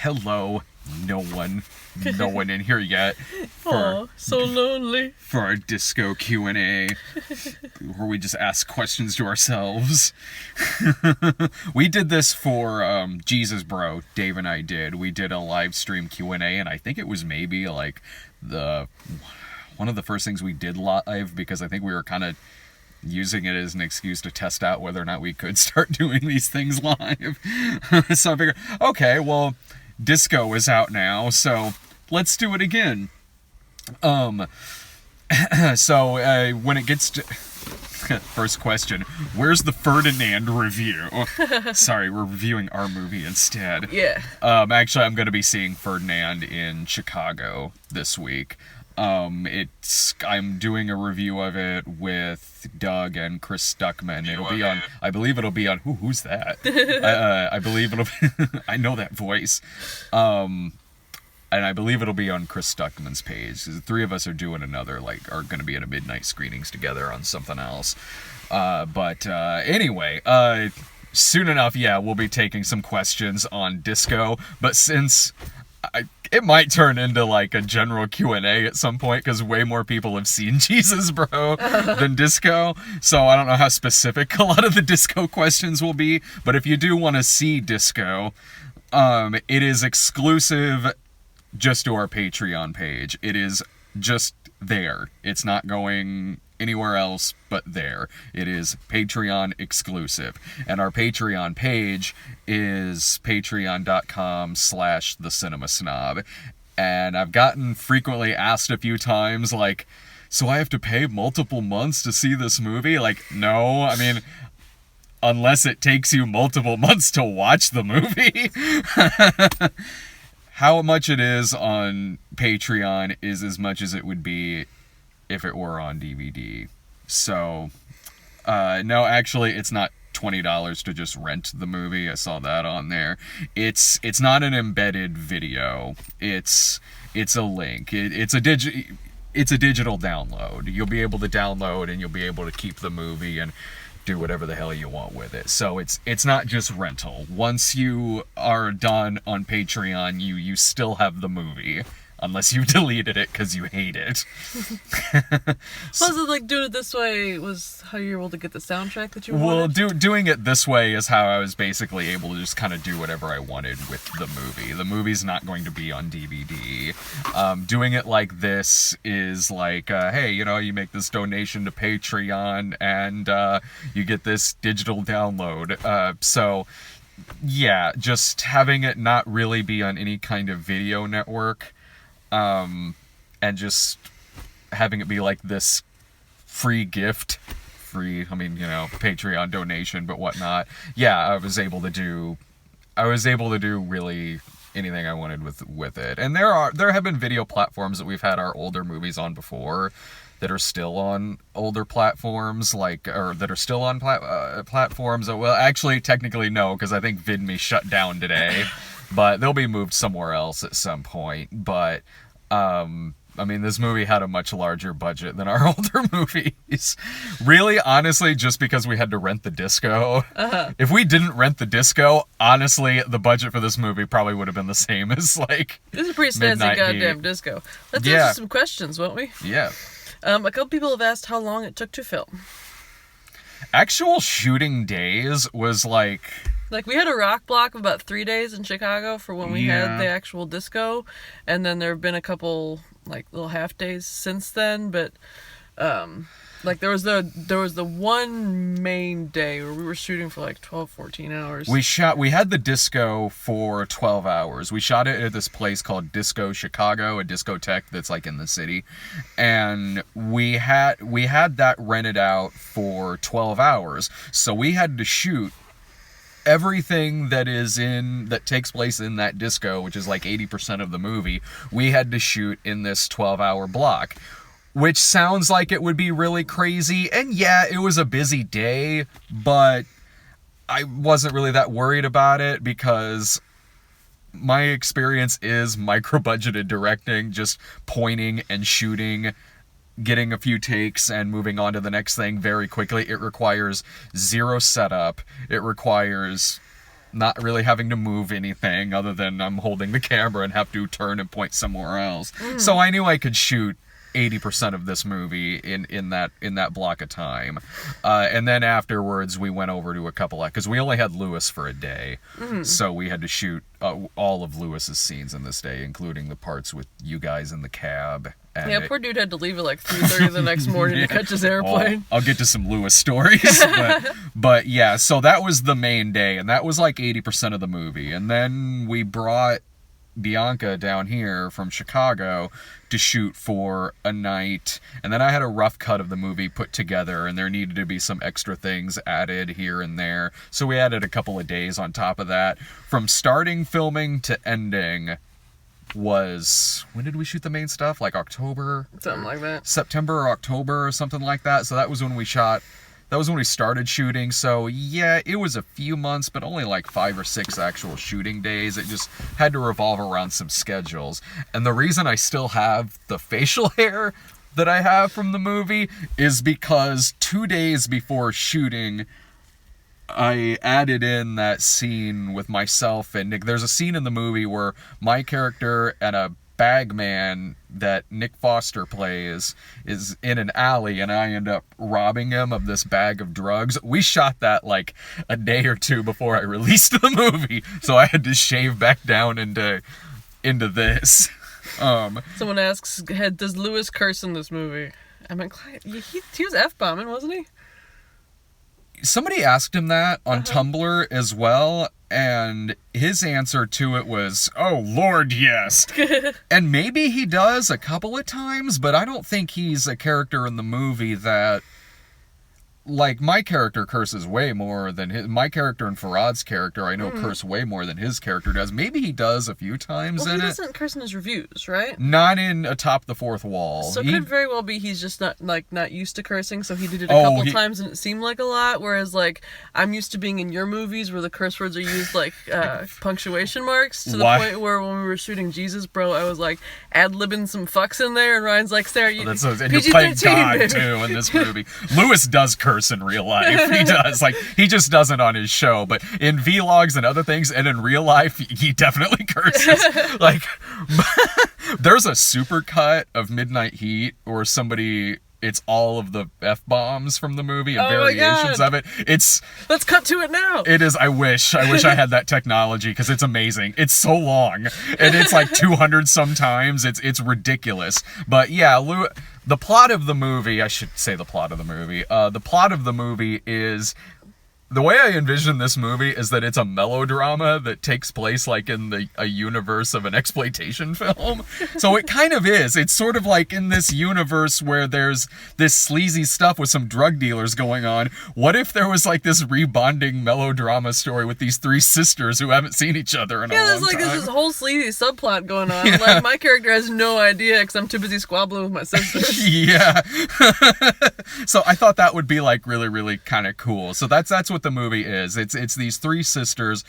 hello, no one in here yet. Oh, so lonely. For our disco Q&A, where we just ask questions to ourselves. We did this for Jesus Bro, Dave and I did. We did a live stream Q&A, and I think it was maybe like one of the first things we did live, because I think we were kind of using it as an excuse to test out whether or not we could start doing these things live. So I figured, okay, well, disco is out now, so let's do it again. So when it gets to first question, where's the Ferdinand review? Sorry, we're reviewing our movie instead. Yeah. Actually, I'm going to be seeing Ferdinand in Chicago this week. I'm doing a review of it with Doug and Chris Stuckman. It'll be on, I believe it'll be on, who's that? I believe it'll be, I know that voice. And I believe it'll be on Chris Stuckman's page. The three of us are doing are going to be at a midnight screenings together on something else. Anyway, soon enough, yeah, we'll be taking some questions on disco. But since it might turn into like a general Q&A at some point, because way more people have seen Jesus Bro than disco. So I don't know how specific a lot of the disco questions will be. But if you do want to see disco, it is exclusive just to our Patreon page. It is just there. It's not going anywhere else but there. It is Patreon exclusive. And our Patreon page is patreon.com/thecinemasnob. And I've gotten frequently asked a few times, like, so I have to pay multiple months to see this movie? Like, no, I mean, unless it takes you multiple months to watch the movie. How much it is on Patreon is as much as it would be if it were on DVD. So, no, actually, it's not $20 to just rent the movie. I saw that on there. It's not an embedded video. It's a link. It's a digital download. You'll be able to download, and you'll be able to keep the movie and do whatever the hell you want with it. So it's not just rental. Once you are done on Patreon, you still have the movie, unless you deleted it because you hate it. Plus, like, doing it this way was how you were able to get the soundtrack that you wanted? Well, doing it this way is how I was basically able to just kind of do whatever I wanted with the movie. The movie's not going to be on DVD. Doing it like this is like, hey, you make this donation to Patreon, and you get this digital download. So, yeah, just having it not really be on any kind of video network, and just having it be like this free gift, Patreon donation, but whatnot. Yeah, I was able to do really anything I wanted with it. And there have been video platforms that we've had our older movies on before that are still on older platforms, that are still on platforms. Well, actually, technically no, because I think VidMe shut down today, but they'll be moved somewhere else at some point. But this movie had a much larger budget than our older movies. Really, honestly, just because we had to rent the disco. Uh-huh. If we didn't rent the disco, honestly, the budget for this movie probably would have been the same as, like, this is a pretty snazzy goddamn disco. Let's answer some questions, won't we? Yeah. A couple people have asked how long it took to film. Actual shooting days was like, we had a rock block of about 3 days in Chicago for when we had the actual disco, and then there have been a couple little half days since then, but there was the one main day where we were shooting for 12-14 hours. We had the disco for 12 hours. We shot it at this place called Disco Chicago, a discotheque that's in the city, and we had that rented out for 12 hours. So we had to shoot everything that takes place in that disco, which is 80% of the movie. We had to shoot in this 12-hour block, which sounds like it would be really crazy. And yeah, it was a busy day, but I wasn't really that worried about it, because my experience is micro-budgeted directing, just pointing and shooting, getting a few takes and moving on to the next thing very quickly. It requires zero setup. It requires not really having to move anything other than I'm holding the camera and have to turn and point somewhere else. So I knew I could shoot 80% of this movie in that block of time. And then afterwards we went over to a couple because we only had Lewis for a day. So we had to shoot all of Lewis's scenes in this day, including the parts with you guys in the cab. And yeah, poor dude had to leave at like 3:30 the next morning to catch his airplane. I'll get to some Lewis stories. But yeah, so that was the main day, and that was like 80% of the movie. And then we brought Bianca down here from Chicago to shoot for a night, and then I had a rough cut of the movie put together, and there needed to be some extra things added here and there, so we added a couple of days on top of that. From starting filming to ending was, when did we shoot the main stuff? Like October? Something like that. September or October or something like that. So that was when we started shooting. So yeah, it was a few months, but only like 5 or 6 actual shooting days. It just had to revolve around some schedules. And the reason I still have the facial hair that I have from the movie is because 2 days before shooting, I added in that scene with myself and Nick. There's a scene in the movie where my character and a bagman that Nick Foster plays is in an alley, and I end up robbing him of this bag of drugs. We shot that like a day or 2 before I released the movie, so I had to shave back down into this. Someone asks, does Lewis curse in this movie? I mean, he was F-bombing, wasn't he? Somebody asked him that on Tumblr as well, and his answer to it was, "Oh Lord, yes." And maybe he does a couple of times, but I don't think he's a character in the movie that, like, my character curses way more than my character and Farad's character, I know, curse way more than his character does. Maybe he does a few times in it. He doesn't curse in his reviews, right? Not in Atop the Fourth Wall. So it could very well be he's just not used to cursing, so he did it a couple times and it seemed like a lot, whereas, like, I'm used to being in your movies where the curse words are used like punctuation marks, to the point where when we were shooting Jesus, bro, I was like ad-libbing some fucks in there, and Ryan's like, Sarah, and you're playing God, baby. Too, in this movie. Lewis does curse in real life. He does. Like, he just doesn't on his show, but in vlogs and other things and in real life, he definitely curses. Like, there's a supercut of Midnight Heat where it's all of the F-bombs from the movie and variations of it. Let's cut to it now. It is. I wish I had that technology, because it's amazing. It's so long, and it's like 200 sometimes. It's ridiculous. But yeah, the plot of the movie, I should say the plot of the movie. The plot of the movie is, the way I envision this movie is that it's a melodrama that takes place like in a universe of an exploitation film. So it kind of is. It's sort of like in this universe where there's this sleazy stuff with some drug dealers going on. What if there was like this rebonding melodrama story with these 3 sisters who haven't seen each other in a long time? There's this whole sleazy subplot going on. Yeah. Like, my character has no idea because I'm too busy squabbling with my sisters. Yeah. So I thought that would be like really, really kind of cool. So that's what the movie is. It's these 3 sisters,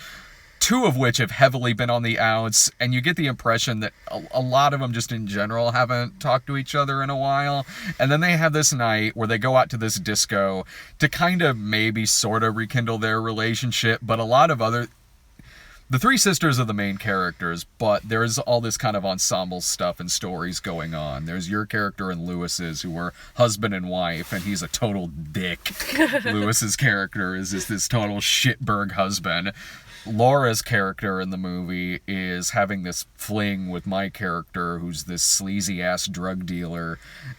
2 of which have heavily been on the outs, and you get the impression that a lot of them just in general haven't talked to each other in a while. And then they have this night where they go out to this disco to kind of maybe sort of rekindle their relationship, but a lot of the 3 sisters are the main characters, but there's all this kind of ensemble stuff and stories going on. There's your character and Lewis's, who were husband and wife, and he's a total dick. Lewis's character is this total shitberg husband. Laura's character in the movie is having this fling with my character, who's this sleazy-ass drug dealer,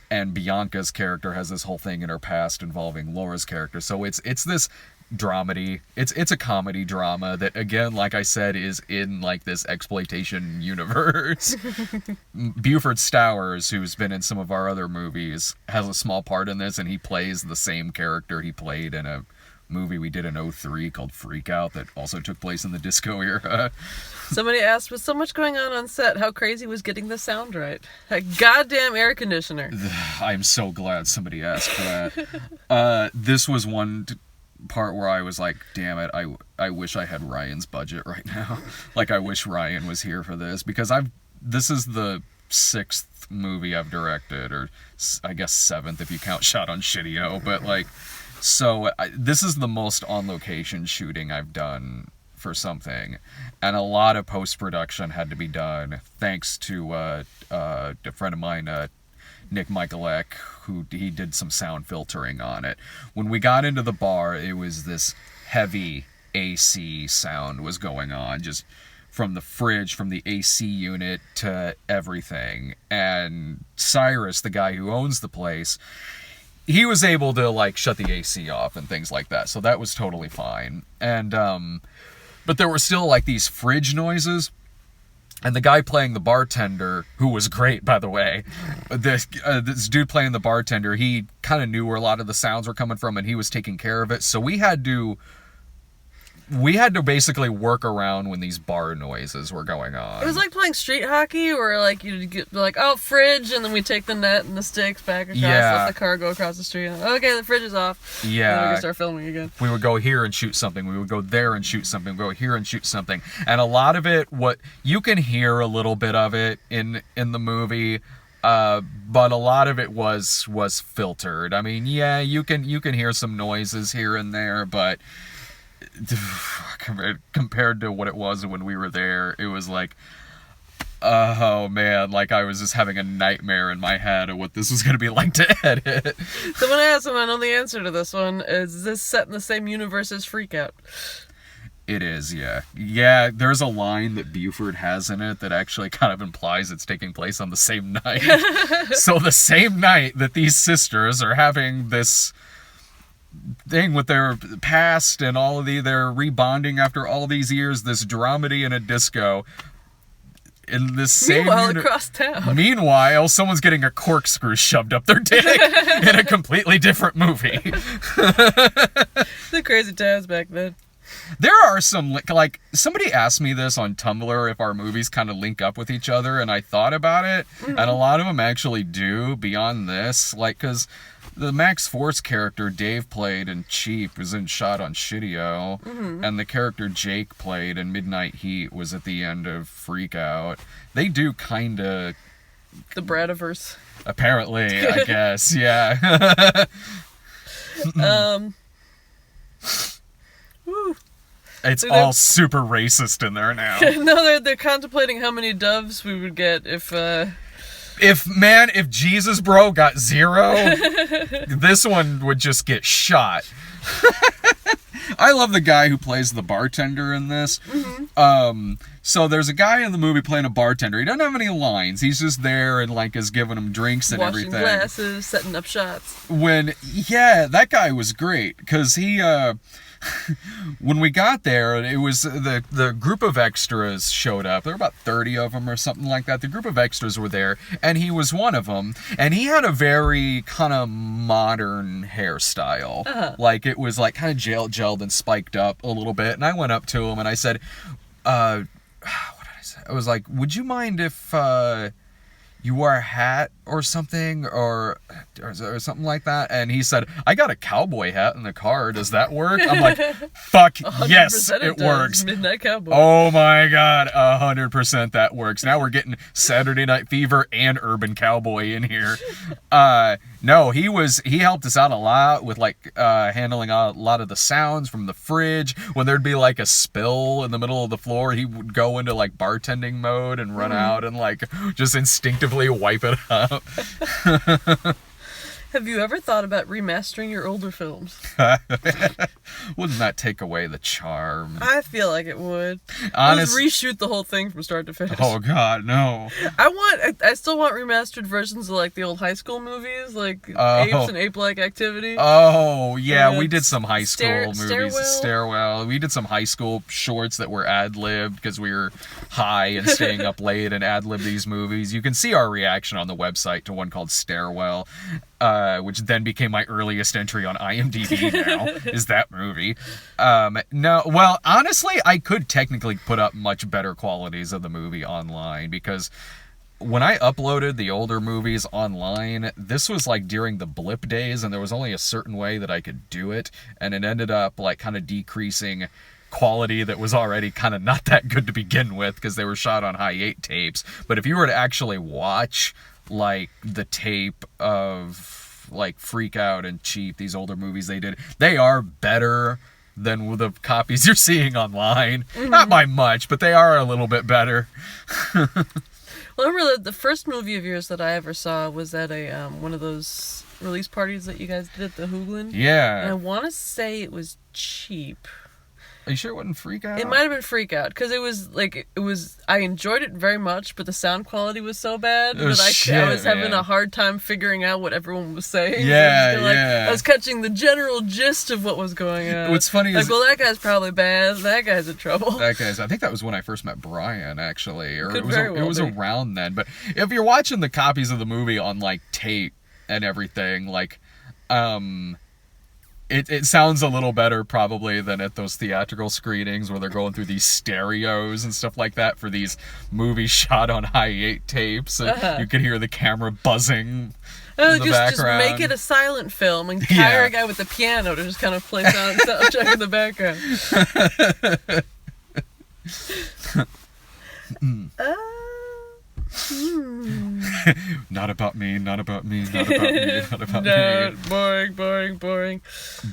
and Bianca's character has this whole thing in her past involving Laura's character. So it's this dramedy. It's a comedy drama that, again, like I said, is in like this exploitation universe. Buford Stowers, who's been in some of our other movies, has a small part in this, and he plays the same character he played in a movie we did in 2003 called Freak Out that also took place in the disco era. Somebody asked, with so much going on set, how crazy was getting the sound right? That goddamn air conditioner. I'm so glad somebody asked for that. This was one part where I was like, damn it, I wish I had Ryan's budget right now. Like, I wish Ryan was here for this, because this is the 6th movie I've directed, or I guess 7th if you count Shot on Shitty-O, but like, so this is the most on location shooting I've done for something, and a lot of post-production had to be done thanks to a friend of mine, Nick Michaelek, who he did some sound filtering on it. When we got into the bar, it was this heavy AC sound was going on, just from the fridge, from the AC unit to everything. And Cyrus, the guy who owns the place, he was able to like shut the AC off and things like that, so that was totally fine. And but there were still like these fridge noises. And the guy playing the bartender, who was great, by the way, this dude playing the bartender, he kind of knew where a lot of the sounds were coming from, and he was taking care of it. So we had to basically work around when these bar noises were going on. It was like playing street hockey, where like you'd get like, oh, fridge, and then we take the net and the sticks back across, let the car go across the street. And, okay, the fridge is off. Yeah. And then we can start filming again. We would go here and shoot something. We would go there and shoot something. Go here and shoot something. And a lot of it, what you can hear a little bit of it in the movie. But a lot of it was filtered. I mean, yeah, you can hear some noises here and there, but compared to what it was when we were there, it was like, oh man, like I was just having a nightmare in my head of what this was going to be like to edit. Someone asked him, I know the answer to this one. Is this set in the same universe as Freak Out? It is, yeah. Yeah, there's a line that Buford has in it that actually kind of implies it's taking place on the same night. So the same night that these sisters are having this thing with their past and all of they're rebonding after all these years, this dramedy in a disco. In this same across town. Meanwhile, someone's getting a corkscrew shoved up their dick in a completely different movie. The crazy times back then. There are some, like, somebody asked me this on Tumblr if our movies kind of link up with each other, and I thought about it, and a lot of them actually do, beyond this, like, because the Max Force character Dave played in Cheap was shot on Shitty-O, and the character Jake played in Midnight Heat was at the end of Freak Out. They do kind of... The Bradiverse. Apparently, I guess, yeah. Woo. It's all super racist in there now. No, they're contemplating how many doves we would get if Jesus bro got 0, this one would just get shot. I love the guy who plays the bartender in this. So there's a guy in the movie playing a bartender. He doesn't have any lines. He's just there and like is giving them drinks and washing everything. Glasses, setting up shots. That guy was great because he when we got there, it was the group of extras showed up. There were about 30 of them or something like that. The group of extras were there, and he was one of them. And he had a very kind of modern hairstyle. Like, it was like kind of gelled and spiked up a little bit. And I went up to him and I said, what did I say? I was like, would you mind if you wore a hat or something or something like that? And he said, I got a cowboy hat in the car. Does that work? I'm like, fuck yes, it works. Midnight Cowboy. Oh my God, 100% that works. Now we're getting Saturday Night Fever and Urban Cowboy in here. No, he helped us out a lot with like handling a lot of the sounds from the fridge. When there'd be like a spill in the middle of the floor, he would go into like bartending mode and run out and like just instinctively wipe it up. Have you ever thought about remastering your older films? Wouldn't that take away the charm? I feel like it would. Honestly, just reshoot the whole thing from start to finish. Oh God, no. I still want remastered versions of like the old high school movies, like Apes and Ape-like Activity. Oh yeah, we did some high school movies. Stairwell. We did some high school shorts that were ad-libbed because we were high and staying up late and ad-libbed these movies. You can see our reaction on the website to one called Stairwell. Which then became my earliest entry on IMDb now, is that movie. No, well, honestly, I could technically put up much better qualities of the movie online, because when I uploaded the older movies online, this was like during the blip days, and there was only a certain way that I could do it, and it ended up like kind of decreasing quality that was already kind of not that good to begin with, because they were shot on high-8 tapes. But if you were to actually watch like the tape of like Freak Out and Cheap, these older movies they did, they are better than the copies you're seeing online. Not by much, but they are a little bit better. Well, I remember the first movie of yours that I ever saw was at a one of those release parties that you guys did at the Hoogland. Yeah. And I want to say it was cheap. Are you sure it wasn't Freak Out? It might have been Freak Out, because it was, I enjoyed it very much, but the sound quality was so bad that I was having a hard time figuring out what everyone was saying. Yeah, I was catching the general gist of what was going on. What's funny is... well, that guy's probably bad, that guy's in trouble. I think that was when I first met Brian, actually. Or it was around then. But if you're watching the copies of the movie on, like, tape and everything, like, It sounds a little better probably than at those theatrical screenings where they're going through these stereos and stuff like that for these movies shot on high-8 tapes, and you could hear the camera buzzing in the background. Just make it a silent film and hire a guy with a piano to just kind of play soundtrack in the background. Not about me, not about me, not about me, not about me. Boring, boring, boring.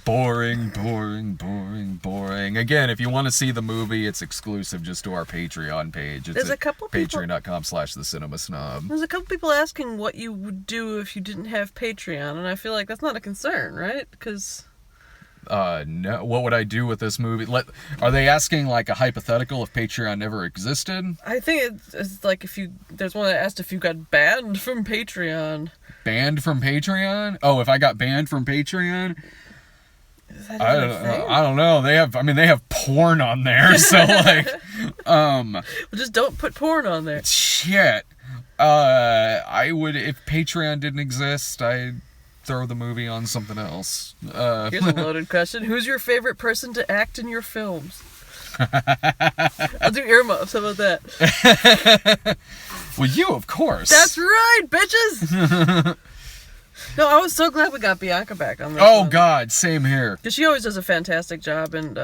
Boring, boring, boring, boring. Again, if you want to see the movie, it's exclusive just to our Patreon page. It's at patreon.com/thecinemasnob. There's a couple people asking what you would do if you didn't have Patreon, and I feel like that's not a concern, right? Because... no. What would I do with this movie? Are they asking like a hypothetical if Patreon never existed? I think it's like there's one that asked if you got banned from Patreon. Banned from Patreon? Oh, if I got banned from Patreon? Is that I don't know. They have porn on there, so like, well, just don't put porn on there. Shit. I would, if Patreon didn't exist, I'd throw the movie on something else. Here's a loaded question. Who's your favorite person to act in your films? I'll do earmuffs. How about that? Well, you, of course. That's right, bitches! No, I was so glad we got Bianca back on this one. God, same here. Because she always does a fantastic job, and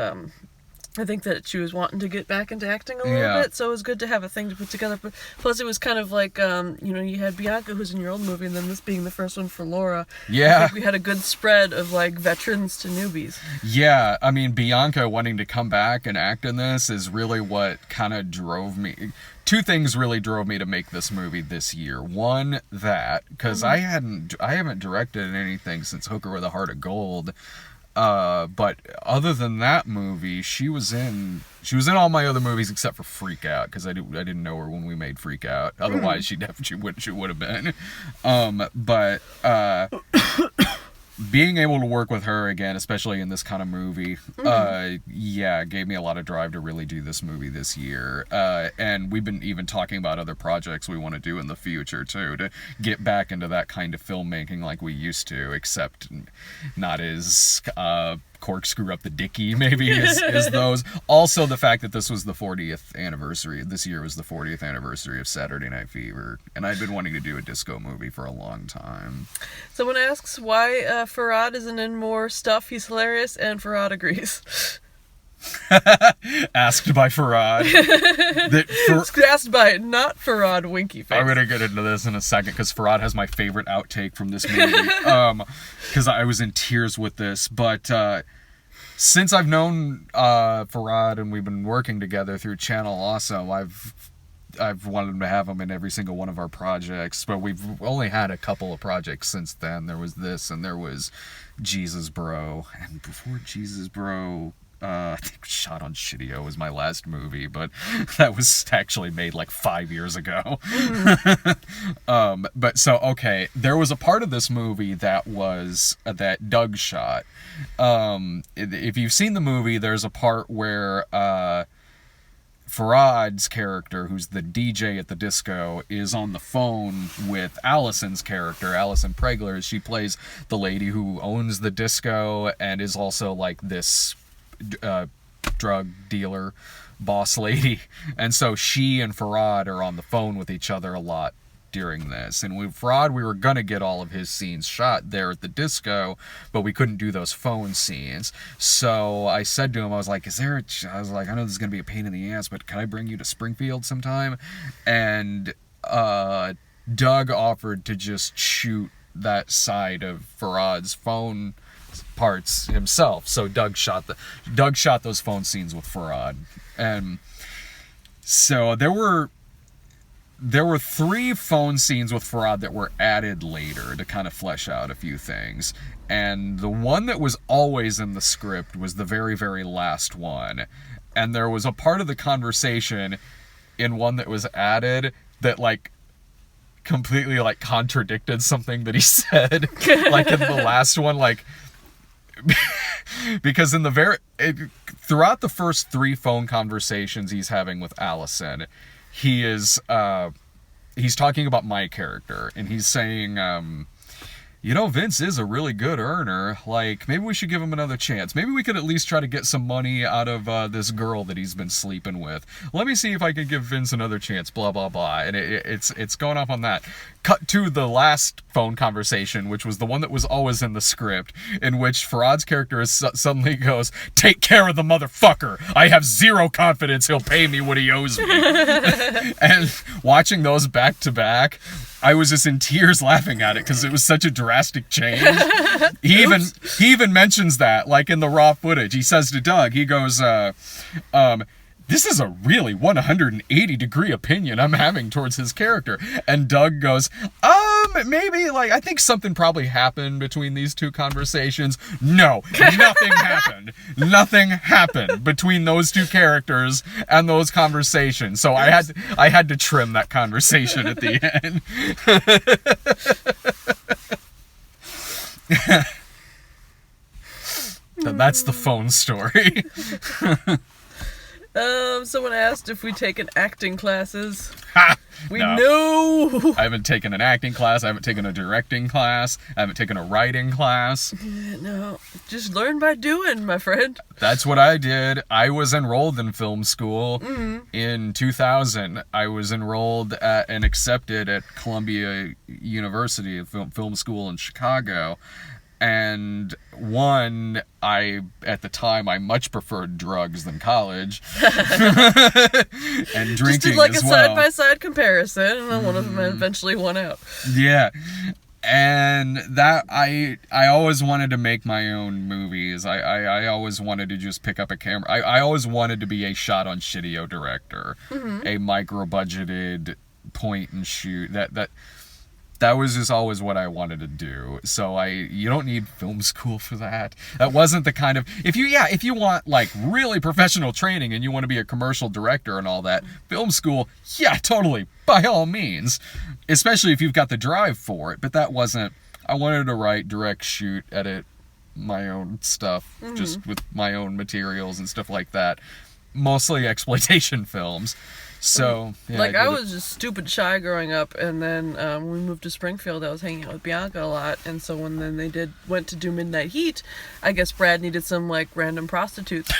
I think that she was wanting to get back into acting a little bit, so it was good to have a thing to put together. But plus, it was kind of like, you had Bianca, who's in your old movie, and then this being the first one for Laura. Yeah. I think we had a good spread of, like, veterans to newbies. Yeah, I mean, Bianca wanting to come back and act in this is really what kind of drove me. Two things really drove me to make this movie this year. One, that, because I haven't directed anything since Hooker with a Heart of Gold. But other than that movie, she was in all my other movies except for Freak Out, because I didn't know her when we made Freak Out. Otherwise, she would have been. But being able to work with her again, especially in this kind of movie, gave me a lot of drive to really do this movie this year. And we've been even talking about other projects we want to do in the future too, to get back into that kind of filmmaking like we used to, except not as corkscrew up the dicky maybe as those. Also, the fact that this was the 40th anniversary. This year was the 40th anniversary of Saturday Night Fever, and I'd been wanting to do a disco movie for a long time. Someone asks why Farhad isn't in more stuff. He's hilarious, and Farhad agrees. Asked by Farhad. Asked by not Farhad Winky Face. I'm gonna get into this in a second because Farhad has my favorite outtake from this movie. Because I was in tears with this, but since I've known Farhad and we've been working together through Channel Awesome, I've wanted to have him in every single one of our projects, but we've only had a couple of projects since then. There was this, and there was Jesus Bro, and before Jesus Bro, I think Shot on Shitty-O was my last movie, but that was actually made like 5 years ago. But so, okay, there was a part of this movie that was that Doug shot. If you've seen the movie, there's a part where Farhad's character, who's the DJ at the disco, is on the phone with Allison's character, Allison Pregler. She plays the lady who owns the disco and is also like this drug dealer boss lady, and so she and Farhad are on the phone with each other a lot during this. And with Farhad, we were gonna get all of his scenes shot there at the disco, but we couldn't do those phone scenes. So I said to him, I was like, I know this is gonna be a pain in the ass, but can I bring you to Springfield sometime? And Doug offered to just shoot that side of Farhad's phone parts himself. So Doug shot those phone scenes with Farad. And so there were 3 phone scenes with Farad that were added later to kind of flesh out a few things. And the one that was always in the script was the very, very last one. And there was a part of the conversation in one that was added that, like, completely, like, contradicted something that he said. Like, in the last one, like... because throughout the first 3 phone conversations he's having with Allison, he's talking about my character, and he's saying, Vince is a really good earner. Like, maybe we should give him another chance. Maybe we could at least try to get some money out of this girl that he's been sleeping with. Let me see if I can give Vince another chance, blah, blah, blah. And it's going off on that. Cut to the last phone conversation, which was the one that was always in the script, in which Farad's character suddenly goes, "Take care of the motherfucker. I have zero confidence he'll pay me what he owes me." And watching those back to back, I was just in tears laughing at it because it was such a drastic change. He even mentions that, like, in the raw footage. He says to Doug, he goes, "This is a really 180-degree opinion I'm having towards his character." And Doug goes, maybe, like, I think something probably happened between these 2 conversations. No, nothing happened. Nothing happened between those 2 characters and those conversations. So I had to trim that conversation at the end. That's the phone story. Someone asked if we'd taken acting classes. Ha! No. No! I haven't taken an acting class. I haven't taken a directing class. I haven't taken a writing class. No. Just learn by doing, my friend. That's what I did. I was enrolled in film school in 2000. I was enrolled and accepted at Columbia University, a film school in Chicago. And at the time, I much preferred drugs than college. And drinking as well. Just did like a side-by-side comparison, and then one of them eventually won out. Yeah. And that, I always wanted to make my own movies. I always wanted to just pick up a camera. I always wanted to be a shot-on-shitio director. A micro-budgeted point-and-shoot. That was just always what I wanted to do. So you don't need film school for that. That wasn't the kind of, if you want, like, really professional training and you want to be a commercial director and all that, film school, yeah, totally, by all means. Especially if you've got the drive for it. But that wasn't, I wanted to write, direct, shoot, edit my own stuff, just with my own materials and stuff like that. Mostly exploitation films. So, yeah, like, I was just stupid shy growing up, and then when we moved to Springfield, I was hanging out with Bianca a lot, and so when they went to do Midnight Heat, I guess Brad needed some, like, random prostitutes.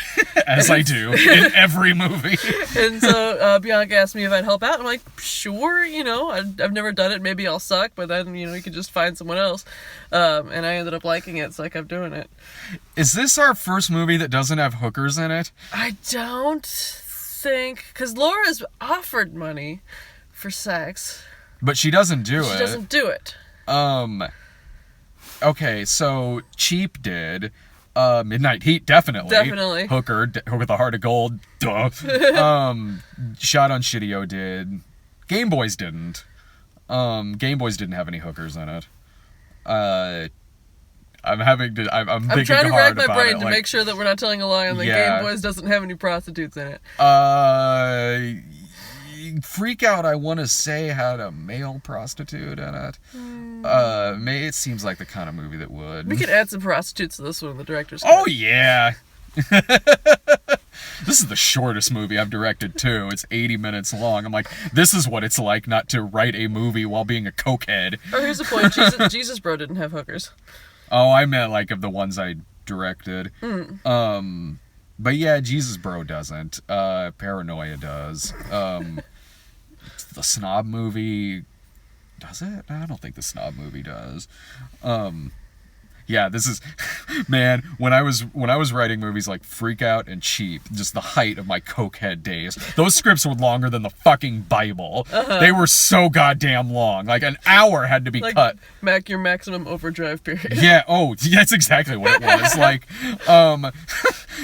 As I do, in every movie. And so Bianca asked me if I'd help out, I'm like, sure, I've never done it, maybe I'll suck, but then, you could just find someone else. And I ended up liking it, so I kept doing it. Is this our first movie that doesn't have hookers in it? I don't think, because Laura's offered money for sex, but she doesn't do it. She doesn't do it. Okay, so Cheap did. Midnight Heat definitely. Hooker with a heart of gold. Duh. Shot on Shitio did. Game Boys didn't. Game Boys didn't have any hookers in it. I'm thinking trying to hard rack my about brain it, to like, make sure that we're not telling a lie and the Game Boys doesn't have any prostitutes in it. Freak Out, I want to say, had a male prostitute in it. It seems like the kind of movie that would. We could add some prostitutes to this one in the director's cut. Oh, yeah. This is the shortest movie I've directed, too. It's 80 minutes long. I'm like, this is what it's like not to write a movie while being a cokehead. Oh, here's the point. Jesus Bro didn't have hookers. Oh, I meant, like, of the ones I directed. But yeah, Jesus Bro doesn't. Paranoia does. The Snob movie, does it? I don't think the Snob movie does. Yeah, this is, man, when I was writing movies like Freak Out and Cheap, just the height of my cokehead days, those scripts were longer than the fucking Bible. They were so goddamn long. Like an hour had to be cut. Your maximum overdrive period. Yeah, that's exactly what it was. Like,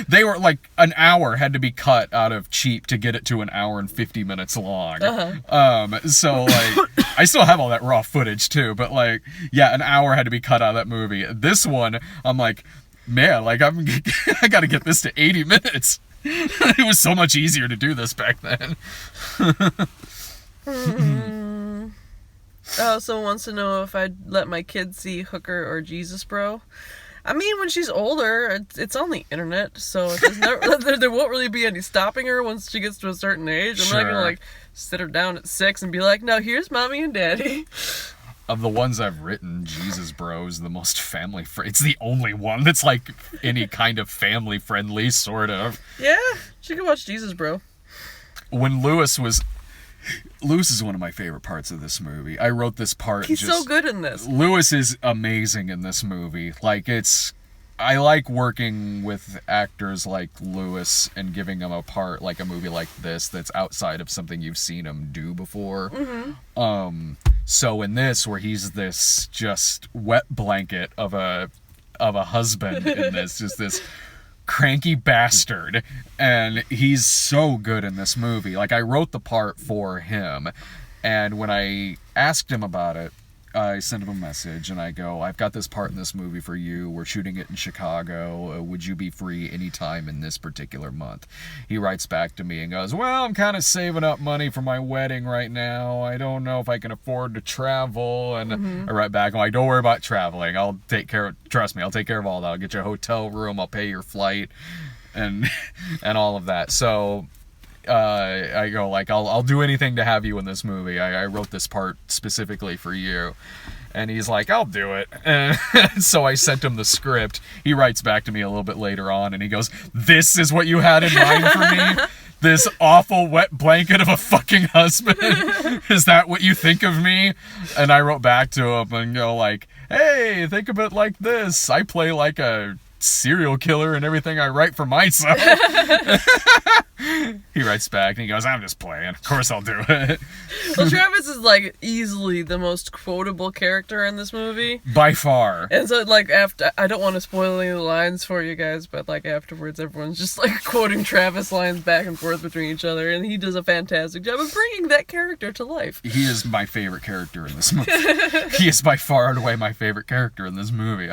they were like an hour had to be cut out of Cheap to get it to an hour and 50 minutes long. So like, I still have all that raw footage too, but like, yeah, an hour had to be cut out of that movie. This one, I'm like, man, like I got to get this to 80 minutes. It was so much easier to do this back then. Someone wants to know if I'd let my kids see Hooker or Jesus Bro. I mean, when she's older, it's on the internet, so there won't really be any stopping her once she gets to a certain age. I'm not gonna like sit her down at 6 and be like, "Now here's mommy and daddy." Of the ones I've written, Jesus Bro is the most family friendly. It's the only one that's like any kind of family friendly, sort of. Yeah, she can watch Jesus Bro. When Lewis is one of my favorite parts of this movie. I wrote this part. He's so good in this. Lewis is amazing in this movie. Like, I like working with actors like Lewis and giving him a part like a movie like this that's outside of something you've seen him do before. So in this, where he's this just wet blanket of a husband in this, just this cranky bastard, and he's so good in this movie. Like, I wrote the part for him, and when I asked him about it, I sent him a message and I go, I've got this part in this movie for you. We're shooting it in Chicago. Would you be free anytime in this particular month? He writes back to me and goes, well, I'm kind of saving up money for my wedding right now. I don't know if I can afford to travel. And I write back, I'm like, don't worry about traveling. I'll take care of, trust me, I'll take care of all that. I'll get you a hotel room. I'll pay your flight and all of that. So I go, like, I'll do anything to have you in this movie. I wrote this part specifically for you. And he's like, I'll do it. And so I sent him the script. He writes back to me a little bit later on, and he goes, this is what you had in mind for me? This awful wet blanket of a fucking husband? Is that what you think of me? And I wrote back to him and go like, hey, think of it like this. I play like a serial killer and everything I write for myself. He writes back and he goes, I'm just playing. Of course I'll do it. Well, Travis is like easily the most quotable character in this movie. By far. And so like after, I don't want to spoil any of the lines for you guys, but like afterwards everyone's just like quoting Travis lines back and forth between each other, and he does a fantastic job of bringing that character to life. He is my favorite character in this movie. He is by far and away my favorite character in this movie.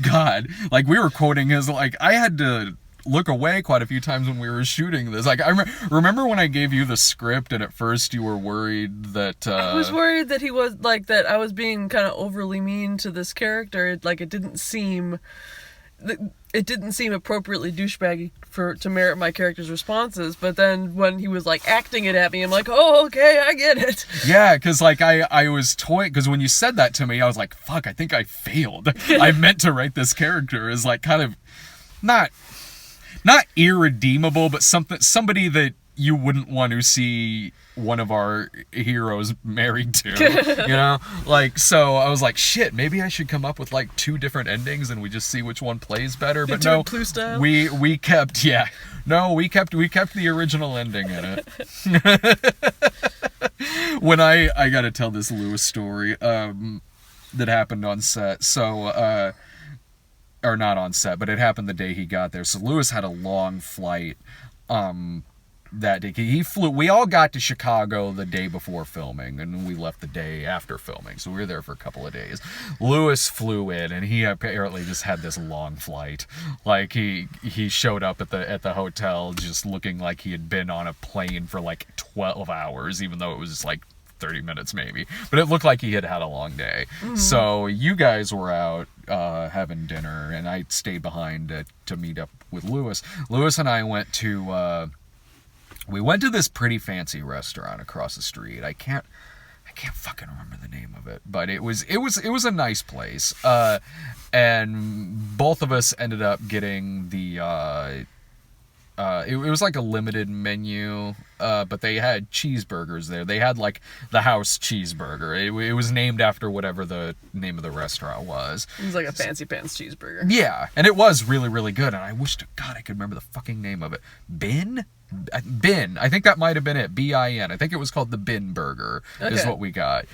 God, like we were quoting his, like I had to look away quite a few times when we were shooting this. Like, I remember when I gave you the script and at first you were worried that... I was worried that he was, like, that I was being kind of overly mean to this character. Like, it didn't seem appropriately douchebaggy to merit my character's responses. But then when he was, like, acting it at me, I'm like, oh, okay, I get it. Yeah, because, like, I was toying... Because when you said that to me, I was like, fuck, I think I failed. I meant to write this character as, like, kind of... Not irredeemable, but somebody that you wouldn't want to see one of our heroes married to, you know? Like, so I was like, shit, maybe I should come up with like 2 different endings and we just see which one plays better. But no, we kept the original ending in it. When I gotta tell this Lewis story that happened on set. So or not on set, but it happened the day he got there. So Lewis had a long flight that day. He flew. We all got to Chicago the day before filming, and we left the day after filming. So we were there for a couple of days. Lewis flew in, and he apparently just had this long flight. Like he showed up at the hotel just looking like he had been on a plane for like 12 hours, even though it was just like 30 minutes maybe. But it looked like he had a long day. Mm-hmm. So you guys were out having dinner, and I stayed behind to meet up with Lewis. Lewis and I went to this pretty fancy restaurant across the street. I can't fucking remember the name of it, but it was a nice place. And both of us ended up getting the it was like a limited menu, but they had cheeseburgers there. They had like the house cheeseburger. It was named after whatever the name of the restaurant was. It was like a fancy pants cheeseburger. Yeah, and it was really, really good. And I wish to God I could remember the fucking name of it. Bin. I think that might have been it. BIN. I think it was called the Bin Burger. Okay. Is what we got.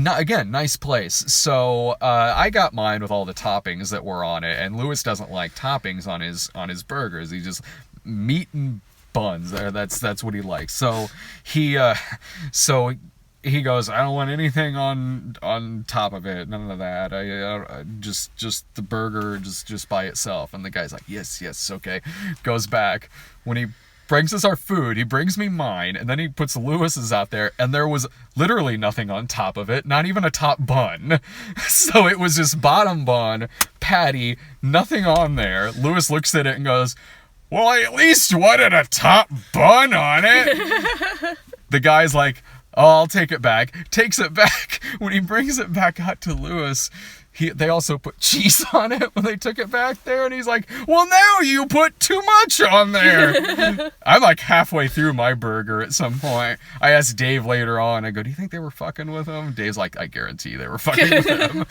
Again, nice place. So I got mine with all the toppings that were on it, and Lewis doesn't like toppings on his burgers. He just meat and buns. That's what he likes. So he goes, I don't want anything on top of it. None of that. I just the burger just by itself. And the guy's like, yes, okay. Goes back. When he brings us our food, he brings me mine, and then he puts Lewis's out there, and there was literally nothing on top of it, not even a top bun. So it was just bottom bun, patty, nothing on there. Lewis looks at it and goes, well, I at least wanted a top bun on it. The guy's like, oh, I'll take it back. Takes it back. When he brings it back out to Lewis, they also put cheese on it when they took it back there, and he's like, well, now you put too much on there. I'm like halfway through my burger at some point. I asked Dave later on, I go, do you think they were fucking with him? Dave's like, I guarantee they were fucking with him.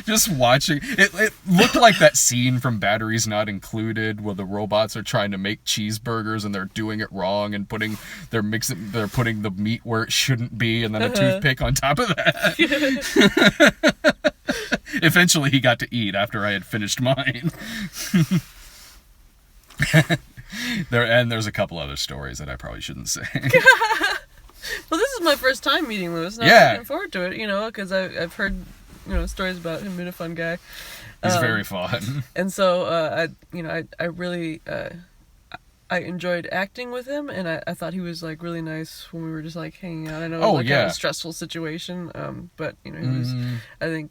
Just watching it looked like that scene from Batteries Not Included where the robots are trying to make cheeseburgers and they're doing it wrong and they're putting the meat where it shouldn't be, and then a toothpick on top of that. Eventually he got to eat after I had finished mine. There's a couple other stories that I probably shouldn't say. Well, this is my first time meeting Lewis, and I'm looking forward to it, because I've heard stories about him being a fun guy. He's very fun. And so I really I enjoyed acting with him, and I thought he was like really nice when we were just like hanging out. I know it was kind of a stressful situation, but he was, I think,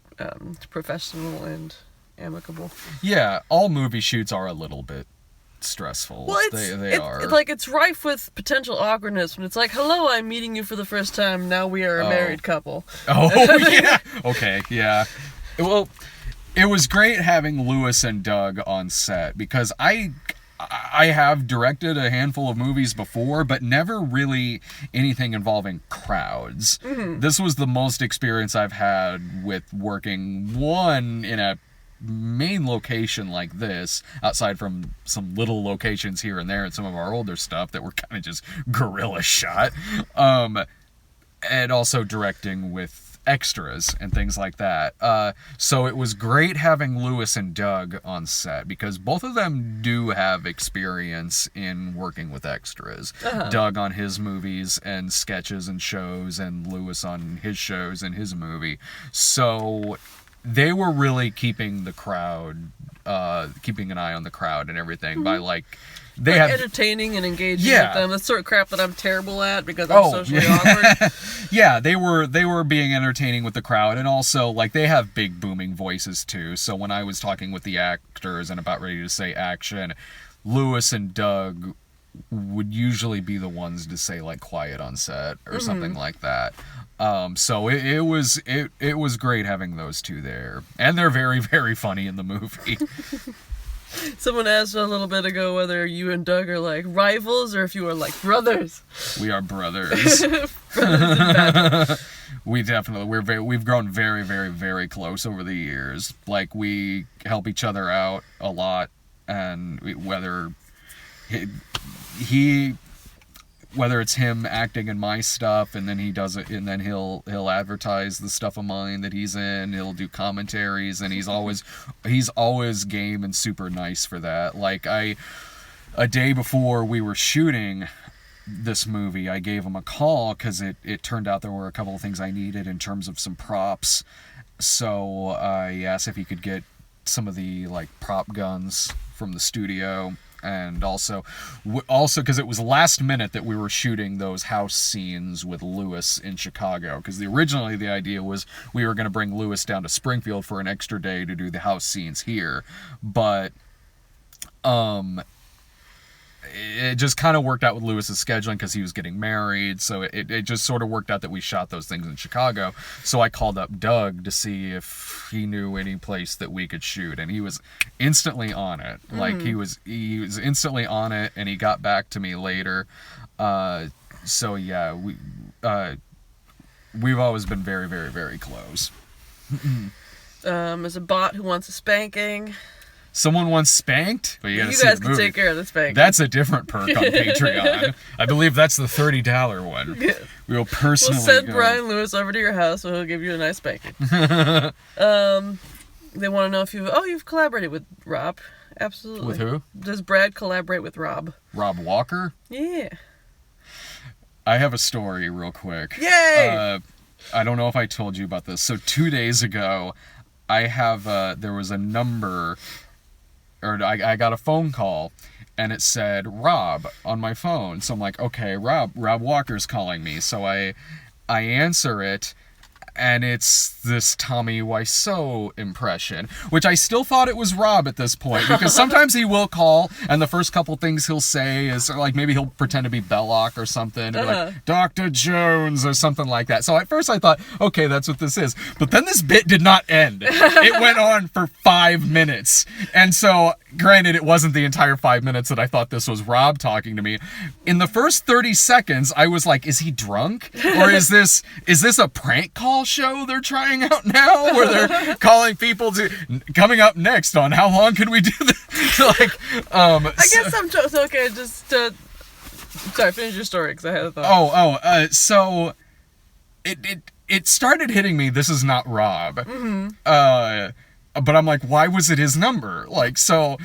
professional and amicable. Yeah, all movie shoots are a little bit stressful. Well, it's rife with potential awkwardness when it's like, hello, I'm meeting you for the first time, now we are a married couple. Oh, yeah. Okay, yeah. Well, it was great having Lewis and Doug on set, because I have directed a handful of movies before, but never really anything involving crowds. Mm-hmm. This was the most experience I've had with working, in a main location like this, outside from some little locations here and there and some of our older stuff that were kind of just guerrilla shot, and also directing with extras and things like that. So it was great having Lewis and Doug on set, because both of them do have experience in working with extras. Doug on his movies and sketches and shows, and Lewis on his shows and his movie. So they were really keeping an eye on the crowd and everything by entertaining and engaging with them. That's sort of crap that I'm terrible at because I'm socially awkward. Yeah, they were being entertaining with the crowd, and also they have big booming voices too. So when I was talking with the actors and about ready to say action, Lewis and Doug would usually be the ones to say quiet on set or something like that. So it was great having those two there, and they're very, very funny in the movie. Someone asked a little bit ago whether you and Doug are rivals or if you are brothers. We are brothers. Brothers in battle. We've grown very, very, very close over the years. We help each other out a lot, and whether it's him acting in my stuff, and then he does it, and then he'll advertise the stuff of mine that he's in. He'll do commentaries, and he's always game and super nice for that. A day before we were shooting this movie, I gave him a call because it turned out there were a couple of things I needed in terms of some props. So I asked if he could get some of the prop guns from the studio. And also because it was last minute that we were shooting those house scenes with Lewis in Chicago. Because originally the idea was we were going to bring Lewis down to Springfield for an extra day to do the house scenes here. But it just kind of worked out with Lewis's scheduling because he was getting married. So it just sort of worked out that we shot those things in Chicago. So I called up Doug to see if he knew any place that we could shoot, and he was instantly on it. Like he was instantly on it, and he got back to me later. So yeah, we've always been very, very, very close. There's a bot who wants a spanking. Someone wants spanked? Well, you guys can take care of the spanking. That's a different perk on Patreon. I believe that's the $30 one. Yeah. We will personally We'll send Brian Lewis over to your house, so he'll give you a nice spanking. They want to know if you've collaborated with Rob. Absolutely. With who? Does Brad collaborate with Rob? Rob Walker? Yeah. I have a story real quick. Yay! I don't know if I told you about this. So 2 days ago, there was a number, or I got a phone call, and it said Rob on my phone. So I'm like, okay, Rob Walker's calling me. So I answer it, and it's this Tommy Wiseau impression, which I still thought it was Rob at this point, because sometimes he will call, and the first couple things he'll say is, like, maybe he'll pretend to be Belloc or something, and be like, Dr. Jones, or something like that. So at first I thought, okay, that's what this is. But then this bit did not end. It went on for 5 minutes. And so, granted, it wasn't the entire 5 minutes that I thought this was Rob talking to me. In the first 30 seconds, I was like, is he drunk? Or is this a prank call show they're trying out now, where they're calling people to coming up next on how long can we do this? Like, I guess I'm okay. Just sorry, finish your story because I had a thought. So it started hitting me. This is not Rob. But I'm like, why was it his number? Like, so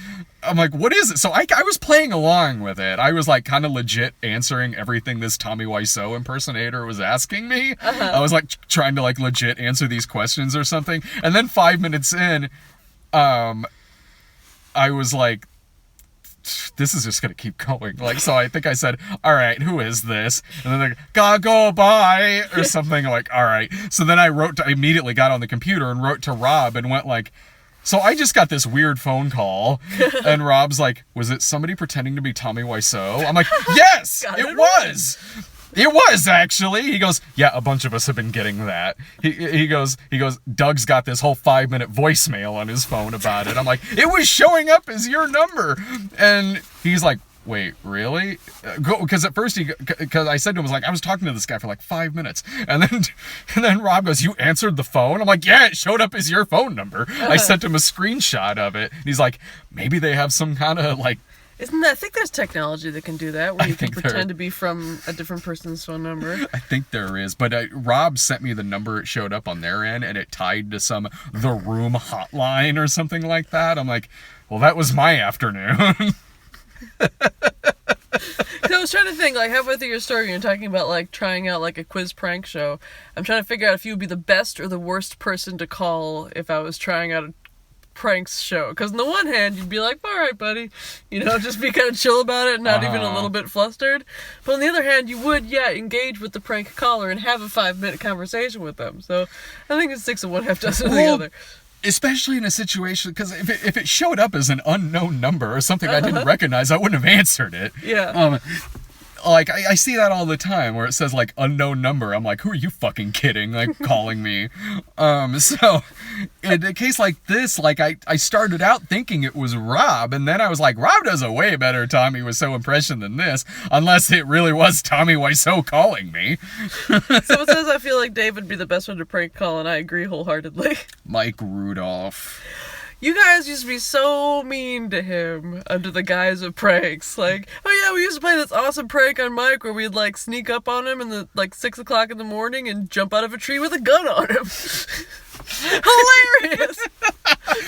I'm like, what is it? So I was playing along with it. I was like kind of legit answering everything this Tommy Wiseau impersonator was asking me. I was like trying to like legit answer these questions or something. And then 5 minutes in, I was like, this is just gonna keep going. Like, so I think I said, all right, who is this? And then they're like, gotta go bye or something. I'm like, all right. So then I immediately got on the computer and wrote to Rob and went like, so I just got this weird phone call, and Rob's like, was it somebody pretending to be Tommy Wiseau? I'm like, yes, it was. It was, actually. He goes, yeah, a bunch of us have been getting that. He goes, Doug's got this whole 5-minute voicemail on his phone about it. I'm like, it was showing up as your number. And he's like, wait, really? Because at first because I said to him, I was talking to this guy for like 5 minutes. And then Rob goes, you answered the phone? I'm like, yeah, it showed up as your phone number. I sent him a screenshot of it. And he's like, maybe they have some kind of like, I think there's technology that can do that, where you can pretend to be from a different person's phone number. I think there is, but Rob sent me the number it showed up on their end, and it tied to some The Room hotline or something like that. I'm like, well, that was my afternoon. I was trying to think, like, halfway through your story, you're talking about, like, trying out, like, a quiz prank show. I'm trying to figure out if you would be the best or the worst person to call if I was trying out a pranks show, because on the one hand you'd be like, all right buddy, just be kind of chill about it, not even a little bit flustered, but on the other hand you would engage with the prank caller and have a 5-minute conversation with them. So I think it's 6 of one, half dozen of the other, especially in a situation, because if it showed up as an unknown number or something I didn't recognize, I wouldn't have answered it. Like, I see that all the time where it says, like, unknown number. I'm like, who are you fucking kidding? Like, calling me. So, in a case like this, like, I started out thinking it was Rob, and then I was like, Rob does a way better Tommy Wiseau impression than this, unless it really was Tommy Wiseau calling me. So it says, I feel like Dave would be the best one to prank call, and I agree wholeheartedly. Mike Rudolph. You guys used to be so mean to him under the guise of pranks. Like, oh yeah, we used to play this awesome prank on Mike where we'd, like, sneak up on him in the, like, 6 o'clock in the morning and jump out of a tree with a gun on him. Hilarious!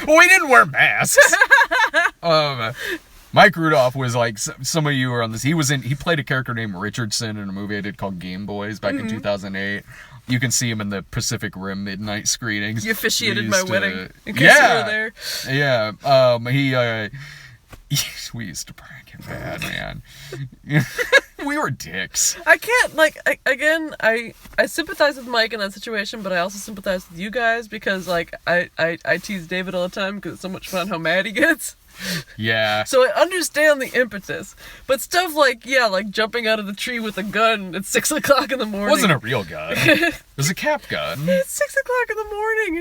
Well, we didn't wear masks. Mike Rudolph was like, some of you were on this. He played a character named Richardson in a movie I did called Game Boys back in 2008. You can see him in the Pacific Rim midnight screenings. You officiated my wedding, in case you were there. Yeah. We used to prank him bad, man. We were dicks. I can't, like, I sympathize with Mike in that situation, but I also sympathize with you guys because, like, I tease David all the time because it's so much fun how mad he gets. Yeah. So I understand the impetus. But stuff like, like jumping out of the tree with a gun at 6 o'clock in the morning. It wasn't a real gun. It was a cap gun. It's 6 o'clock in the morning.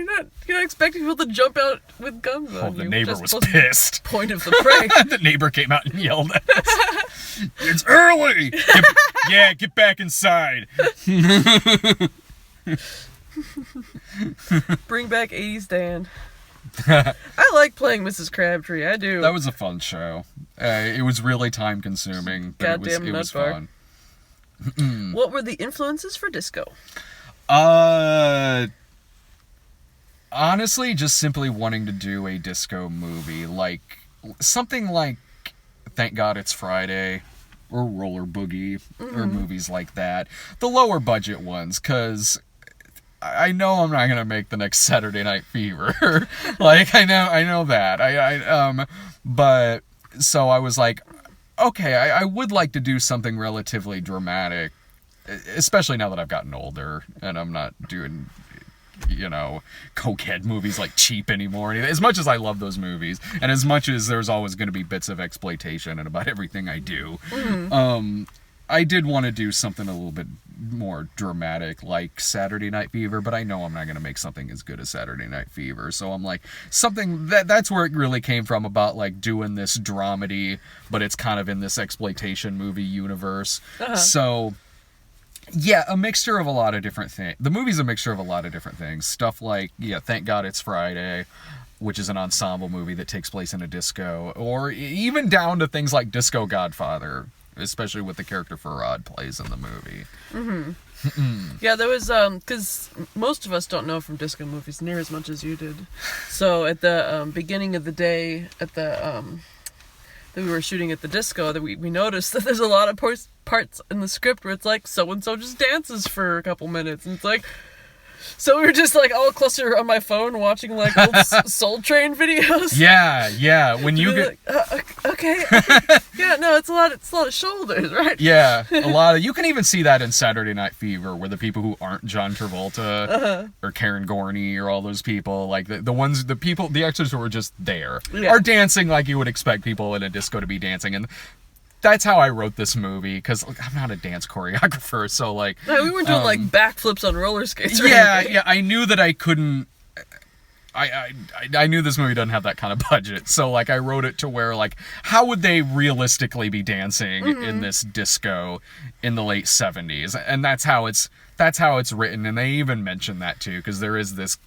You're not expecting people to jump out with guns on The you. neighbor was pissed. Point of the prank. The neighbor came out and yelled at us. It's early! Get back inside. Bring back 80s Dan. I like playing Mrs. Crabtree. I do. That was a fun show. It was really time consuming, but it was fun. What were the influences for disco? Honestly, just simply wanting to do a disco movie, like something like Thank God It's Friday or Roller Boogie or movies like that. The lower budget ones, because I know I'm not gonna make the next Saturday Night Fever. Like I know that. But so I was like, okay, I would like to do something relatively dramatic, especially now that I've gotten older and I'm not doing, cokehead movies like Cheap anymore. As much as I love those movies, and as much as there's always going to be bits of exploitation in about everything I do, I did want to do something a little bit more dramatic like Saturday Night Fever, but I know I'm not going to make something as good as Saturday Night Fever. So I'm like, something that's where it really came from, about like doing this dramedy, but it's kind of in this exploitation movie universe. So yeah, a mixture of a lot of different things. The movie's a mixture of a lot of different things. Stuff like, Thank God It's Friday, which is an ensemble movie that takes place in a disco, or even down to things like Disco Godfather, especially with the character Farad plays in the movie. Yeah, there was, because most of us don't know from disco movies near as much as you did. So at the beginning of the day, at the, that we were shooting at the disco, that we noticed that there's a lot of parts in the script where it's like, so-and-so just dances for a couple minutes, and it's like, so we were just like all clustered on my phone watching like old Soul Train videos. Yeah. When you get okay. Yeah, no, it's a lot of shoulders, right? Yeah, a lot of. You can even see that in Saturday Night Fever, where the people who aren't John Travolta or Karen Gorney or all those people, like the actors who are just there, are dancing like you would expect people in a disco to be dancing, and that's how I wrote this movie, because I'm not a dance choreographer, so like... No, we weren't doing like backflips on roller skates or anything. Yeah, I knew that I couldn't... I knew this movie doesn't have that kind of budget, so like I wrote it to where like, how would they realistically be dancing in this disco in the late 70s? And that's how it's written, and they even mention that too, because there is this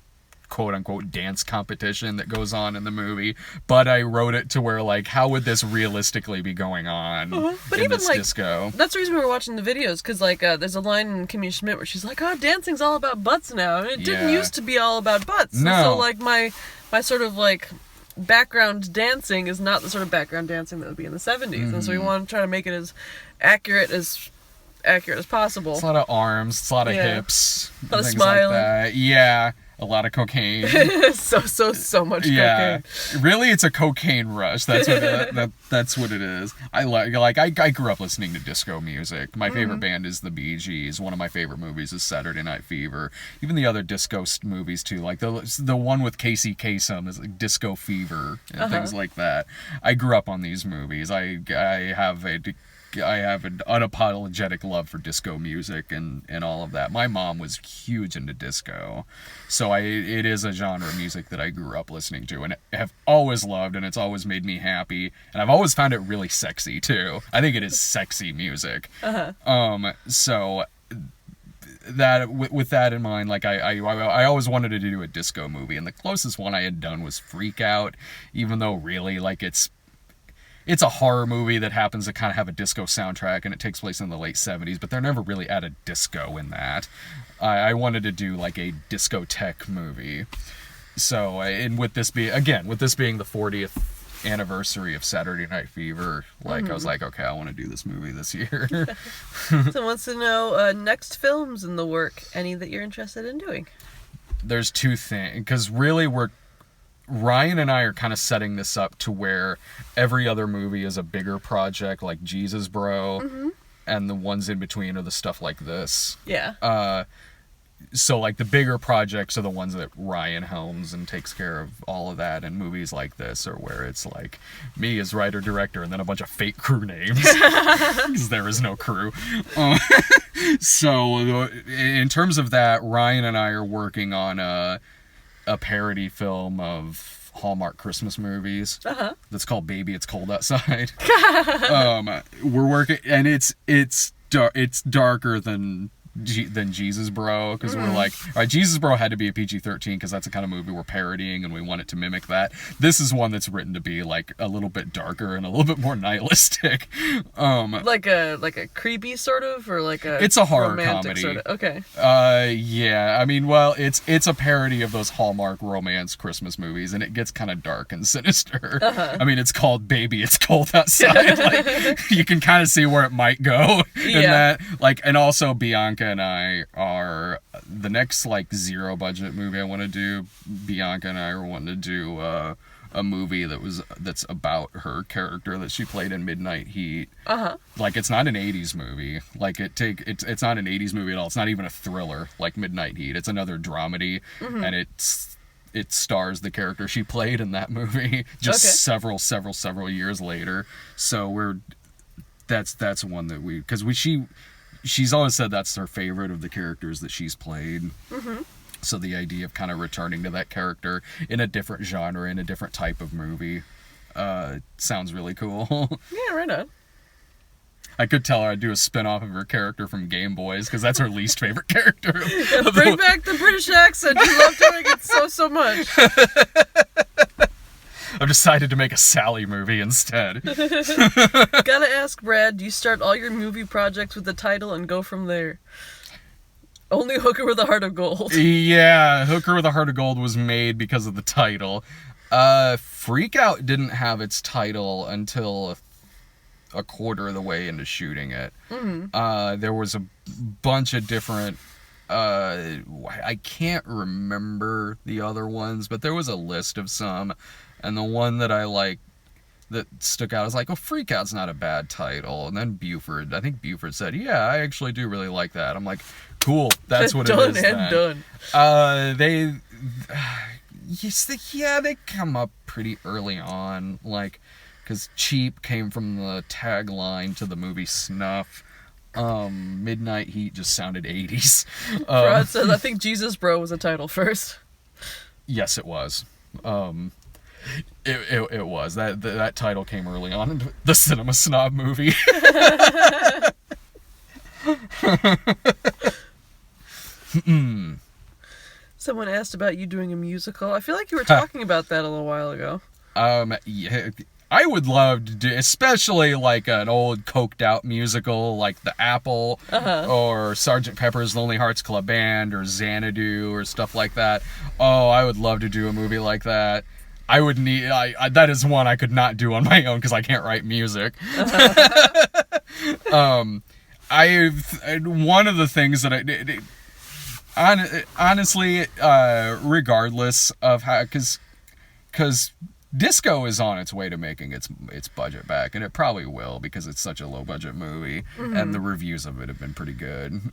quote-unquote dance competition that goes on in the movie, but I wrote it to where like, how would this realistically be going on but in even this like, disco? That's the reason we were watching the videos, because like there's a line in Kimmy Schmidt where she's like, oh, dancing's all about butts now, and it didn't used to be all about butts. No. So like my sort of like background dancing is not the sort of background dancing that would be in the 70s, and so we want to try to make it as accurate as possible. It's a lot of arms, it's a lot of hips, a lot of things smiling. like that. Yeah, a lot of cocaine. so much cocaine. Really, it's a cocaine rush. That's what that's what it is. I grew up listening to disco music. My favorite band is the Bee Gees. One of my favorite movies is Saturday Night Fever. Even the other disco movies too, like the one with Casey Kasem is like Disco Fever and things like that. I grew up on these movies. I have an unapologetic love for disco music and all of that. My mom was huge into disco, so it is a genre of music that I grew up listening to and have always loved, and it's always made me happy, and I've always found it really sexy too. I think it is sexy music. So that with that in mind, like I always wanted to do a disco movie, and the closest one I had done was Freak Out, even though really like it's a horror movie that happens to kind of have a disco soundtrack, and it takes place in the late 70s, but they're never really added disco in that. I wanted to do like a discotheque movie. So, and with this being the 40th anniversary of Saturday Night Fever, like I was like, okay, I want to do this movie this year. Someone wants to know next films in the work, any that you're interested in doing? There's two things, because really Ryan and I are kind of setting this up to where every other movie is a bigger project, like Jesus Bro, and the ones in between are the stuff like this. Yeah. so like the bigger projects are the ones that Ryan helms and takes care of all of that, and movies like this are where it's like me as writer director and then a bunch of fake crew names because there is no crew. So in terms of that, Ryan and I are working on a parody film of Hallmark Christmas movies that's called Baby It's Cold Outside. We're working, and it's darker than Jesus Bro, because we're like, all right, Jesus Bro had to be a PG-13 because that's the kind of movie we're parodying and we want it to mimic that. This is one that's written to be like a little bit darker and a little bit more nihilistic. Like a creepy sort of, or like a it's a horror romantic comedy. sort of. Okay. Yeah. I mean, well, it's a parody of those Hallmark romance Christmas movies, and it gets kind of dark and sinister. I mean, it's called Baby It's Cold Outside. Like, you can kind of see where it might go in that. Like, and also Bianca and I are the next like zero budget movie I want to do. Bianca and I are wanting to do a movie that's about her character that she played in Midnight Heat. Like, it's not an 80s movie. Like, it's not an 80s movie at all. It's not even a thriller like Midnight Heat. It's another dramedy, and it stars the character she played in that movie just several years later. So that's one that because she's always said that's her favorite of the characters that she's played. So the idea of kind of returning to that character in a different genre, in a different type of movie, sounds really cool. Yeah, right on. I could tell her I'd do a spin-off of her character from Game Boys, because that's her least favorite character. Bring back the British accent. You love doing it so much. I've decided to make a Sally movie instead. Gotta ask Brad, do you start all your movie projects with the title and go from there? Only Hooker with a Heart of Gold. Yeah, Hooker with a Heart of Gold was made because of the title. Freak Out didn't have its title until a quarter of the way into shooting it. There was a bunch of different... I can't remember the other ones, but there was a list of some. And the one that I like that stuck out is like, oh, Freak Out's not a bad title. And then I think Buford said, yeah, I actually do really like that. I'm like, cool, that's what it is then. Done. They come up pretty early on, like, because Cheap came from the tagline to the movie Snuff. Midnight Heat just sounded 80s. Brad says, I think Jesus Bro was a title first. Yes, it was. It was. That title came early on in the Cinema Snob movie. Someone asked about you doing a musical. I feel like you were talking about that a little while ago. Yeah, I would love to do, especially like an old coked out musical like The Apple, or Sgt. Pepper's Lonely Hearts Club Band, or Xanadu, or stuff like that. Oh, I would love to do a movie like that. I would need... that is one I could not do on my own because I can't write music. One of the things that honestly, regardless of how... Because disco is on its way to making its budget back, and it probably will because it's such a low budget movie, and the reviews of it have been pretty good,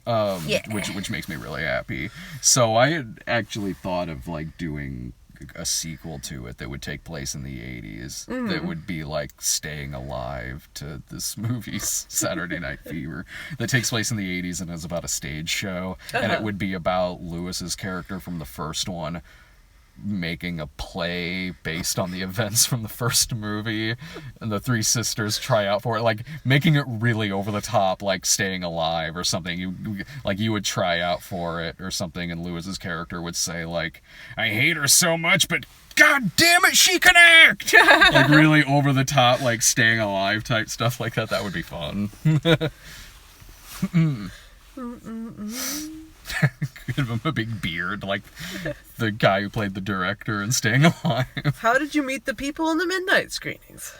which makes me really happy. So I had actually thought of like doing a sequel to it that would take place in the 80s that would be like Staying Alive to this movie Saturday Night Fever, that takes place in the 80s and is about a stage show, and it would be about Lewis's character from the first one making a play based on the events from the first movie, and the three sisters try out for it, like making it really over the top, like Staying Alive or something. You would try out for it or something, and Lewis's character would say like, I hate her so much, but god damn it, she can act. Like really over the top, like Staying Alive type stuff like that. That would be fun. Give him a big beard like the guy who played the director in Staying Alive. How did you meet the people in the midnight screenings?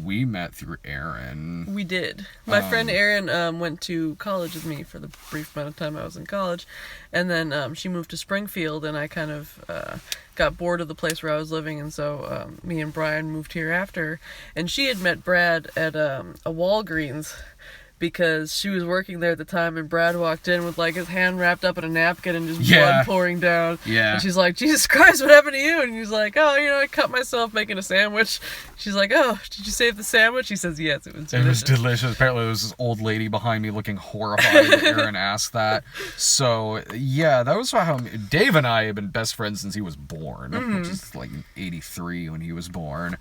We met through Aaron. We did. My friend Erin went to college with me for the brief amount of time I was in college, and then she moved to Springfield, and I kind of got bored of the place where I was living, and so me and Brian moved here after, and she had met Brad at a Walgreens because she was working there at the time, and Brad walked in with like his hand wrapped up in a napkin and just blood pouring down. Yeah. And she's like, Jesus Christ, what happened to you? And he's like, oh, I cut myself making a sandwich. She's like, oh, did you save the sandwich? He says, yes, it was delicious. It was delicious. Apparently there was this old lady behind me looking horrified that Aaron asked that. So, yeah, that was how Dave and I have been best friends since he was born, which is like 83 when he was born.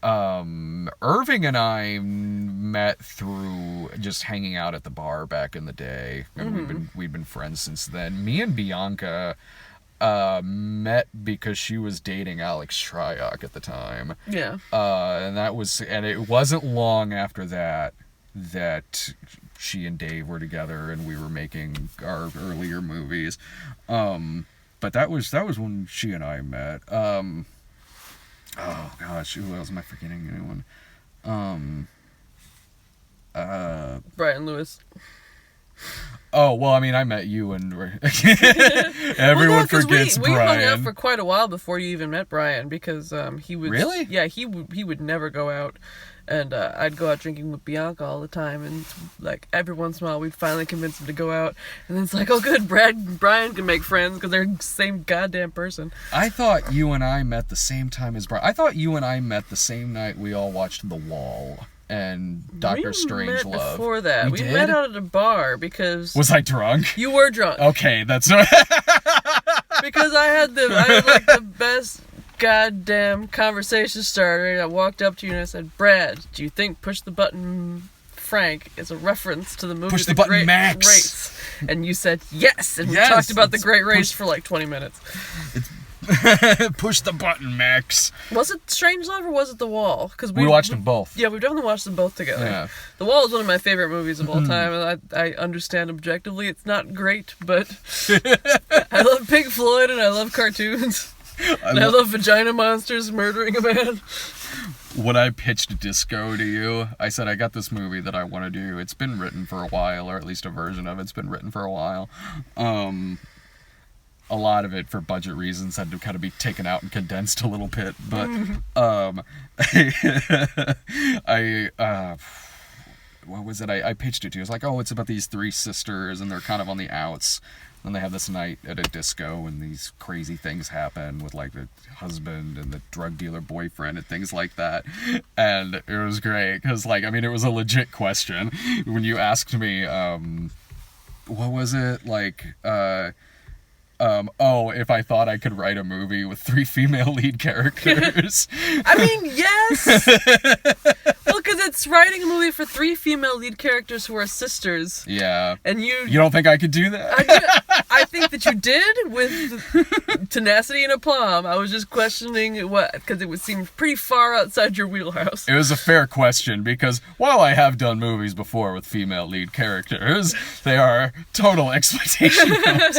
Irving and I met through just hanging out at the bar back in the day, and we'd been friends since then. Me and Bianca met because she was dating Alex Shryock at the time. Yeah. And it wasn't long after that she and Dave were together and we were making our earlier movies. But that was when she and I met. Oh gosh, who else am I forgetting? Anyone? Brian Lewis. Oh well, I mean, I met you and everyone forgets we Brian. We hung out for quite a while before you even met Brian because he was really he would never go out, and I'd go out drinking with Bianca all the time, and like every once in a while we'd finally convince him to go out, and then it's like, oh good, Brian can make friends because they're the same goddamn person. I thought you and I met the same time as Brian. I thought you and I met the same night we all watched The Wall and Doctor Strangelove. We met before that. We did? met out at a bar because... Was I drunk? You were drunk. Okay, that's... Because I had like the best goddamn conversation starter. I walked up to you and I said, Brad, do you think Push the Button Frank is a reference to the movie Push the Button Great Max? Race? And you said yes, and Yes, we talked about the Great Race for like 20 minutes. It's Push the Button Max. Was it Strangelove or was it The Wall? Because we watched them both. Yeah, we've definitely watched them both together. Yeah. The Wall is one of my favorite movies of all time, and I understand objectively it's not great, but I love Pink Floyd and I love cartoons. And I love vagina monsters murdering a man. When I pitched Disco to you, I said, I got this movie that I want to do. It's been written for a while, or at least a version of it's been written for a while. A lot of it, for budget reasons, had to kind of be taken out and condensed a little bit. But what was it? I pitched it to you. It's like, oh, it's about these three sisters, and they're kind of on the outs. And they have this night at a disco, and these crazy things happen with, like, the husband and the drug dealer boyfriend and things like that. And it was great, because, like, I mean, it was a legit question. When you asked me, what was it? Like, if I thought I could write a movie with 3 female lead characters. I mean, yes! Well, because it's writing a movie for 3 female lead characters who are sisters. Yeah. And you don't think I could do that? I think that you did with tenacity and aplomb. I was just questioning because it would seem pretty far outside your wheelhouse. It was a fair question, because while I have done movies before with female lead characters, they are total exploitation films.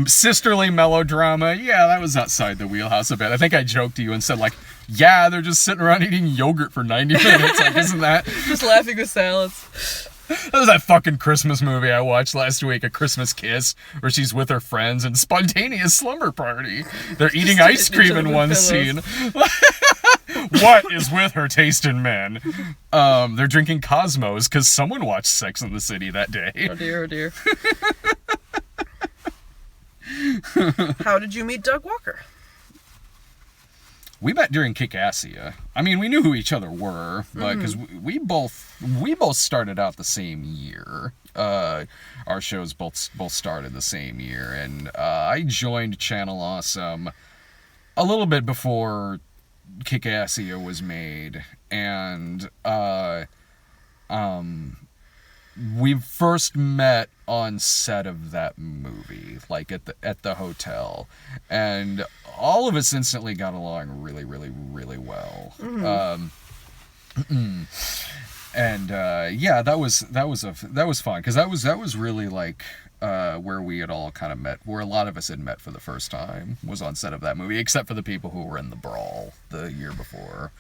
Sisterly melodrama, yeah, that was outside the wheelhouse a bit. I think I joked to you and said, like, yeah, they're just sitting around eating yogurt for 90 minutes. Like, isn't that... Just laughing with salads. That was that fucking Christmas movie I watched last week, A Christmas Kiss, where she's with her friends and spontaneous slumber party. They're eating ice cream in one scene. What is with her taste in men? They're drinking Cosmos because someone watched Sex and the City that day. Oh dear, oh dear. How did you meet Doug Walker? We met during Kick-Assia. I mean, we knew who each other were, but because we both started out the same year. Our shows both started the same year, and I joined Channel Awesome a little bit before Kick-Assia was made, and we first met on set of that movie, like at the hotel, and all of us instantly got along really, really, really well. And yeah, that was fun, because that was really like where we had all kind of met, where a lot of us had met for the first time, was on set of that movie, except for the people who were in the brawl the year before.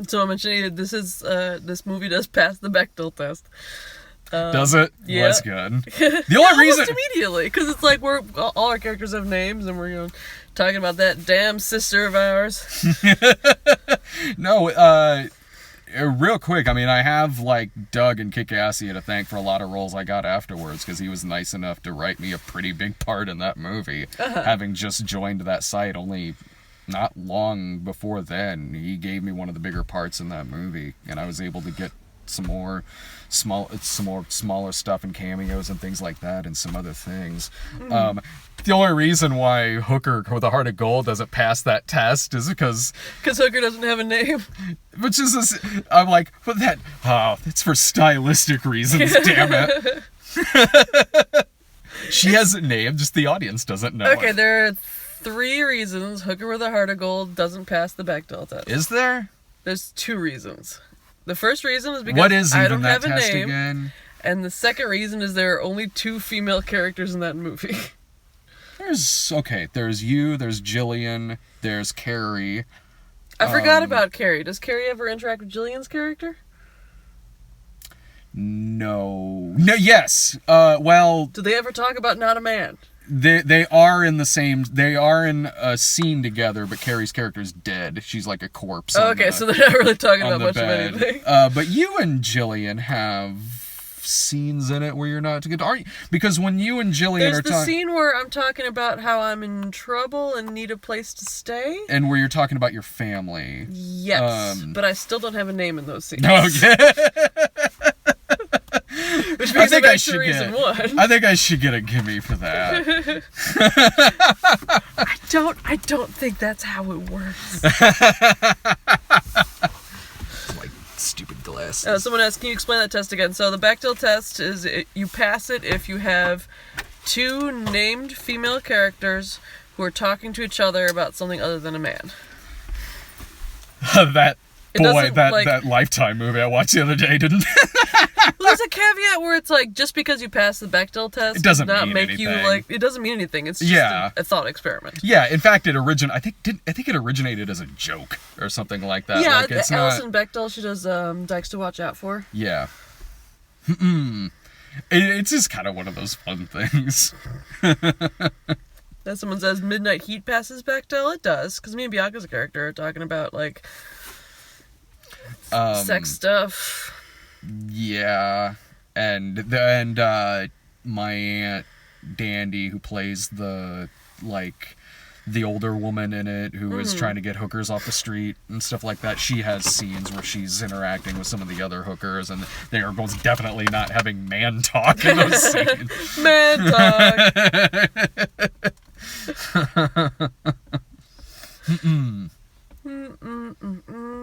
So I mentioned this movie does pass the Bechdel test. Does it? Yeah. Well, that's good. The only reason... Almost immediately, because it's like all our characters have names, and we're talking about that damn sister of ours. No, real quick, I mean, I have like Doug and Kick-Assy to thank for a lot of roles I got afterwards, because he was nice enough to write me a pretty big part in that movie. Having just joined that site only not long before then, he gave me one of the bigger parts in that movie, and I was able to get some more smaller stuff and cameos and things like that, and some other things. The only reason why Hooker with a Heart of Gold doesn't pass that test is because Hooker doesn't have a name. Which is, I'm like, but it's for stylistic reasons, damn it. She has a name, just the audience doesn't know. Okay, there are 3 reasons Hooker with a Heart of Gold doesn't pass the Bechdel test. Is there? There's 2 reasons. The first reason is because I don't have a name. Again? And the second reason is there are only 2 female characters in that movie. There's you, there's Jillian, there's Carrie. I forgot about Carrie. Does Carrie ever interact with Jillian's character? No, yes. Well... Do they ever talk about not a man? They are in a scene together, but Carrie's character's dead. She's like a corpse. Okay, so they're not really talking about much of anything. But you and Jillian have scenes in it where you're not together, aren't you? Because when you and Jillian There's are talking... There's the scene where I'm talking about how I'm in trouble and need a place to stay. And where you're talking about your family. Yes, but I still don't have a name in those scenes. Okay. Which means I think I should get a gimme for that. I don't think that's how it works. Like stupid glasses. Someone asked, can you explain that test again? So the Bechdel test is you pass it if you have 2 named female characters who are talking to each other about something other than a man. That Lifetime movie I watched the other day didn't. Well, there's a caveat where it's like, just because you pass the Bechdel test, it doesn't not mean make anything. you like. It doesn't mean anything. It's just a thought experiment. Yeah, in fact, I think it originated as a joke or something like that. Yeah, like, it's Alison Bechdel, she does Dykes to Watch Out For. Yeah. It's just kind of one of those fun things. Then someone says Midnight Heat passes Bechdel. It does, because me and Bianca's character are talking about like sex stuff. Yeah, and my aunt Dandy, who plays the older woman in it, who is trying to get hookers off the street and stuff like that. She has scenes where she's interacting with some of the other hookers, and they are most definitely not having man talk in those scenes. Man talk.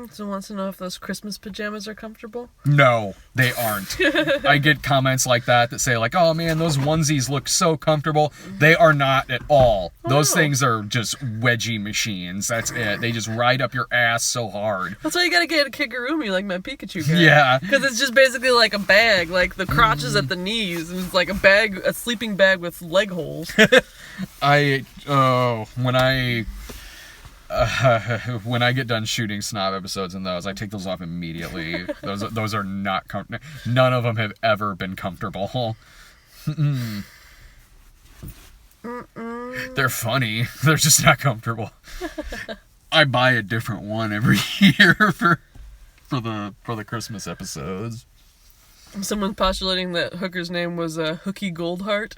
Someone wants to know if those Christmas pajamas are comfortable. No, they aren't. I get comments like that say like, "Oh man, those onesies look so comfortable." They are not at all. Those things are just wedgie machines. That's it. They just ride up your ass so hard. That's why you gotta get a kigurumi like my Pikachu guy. Yeah. Because it's just basically like a bag, like the crotch is at the knees, and it's like a sleeping bag with leg holes. When I get done shooting snob episodes in those, I take those off immediately. Those are not comfortable. None of them have ever been comfortable. They're funny. They're just not comfortable. I buy a different one every year for the Christmas episodes. Someone's postulating that Hooker's name was Hooky Goldheart.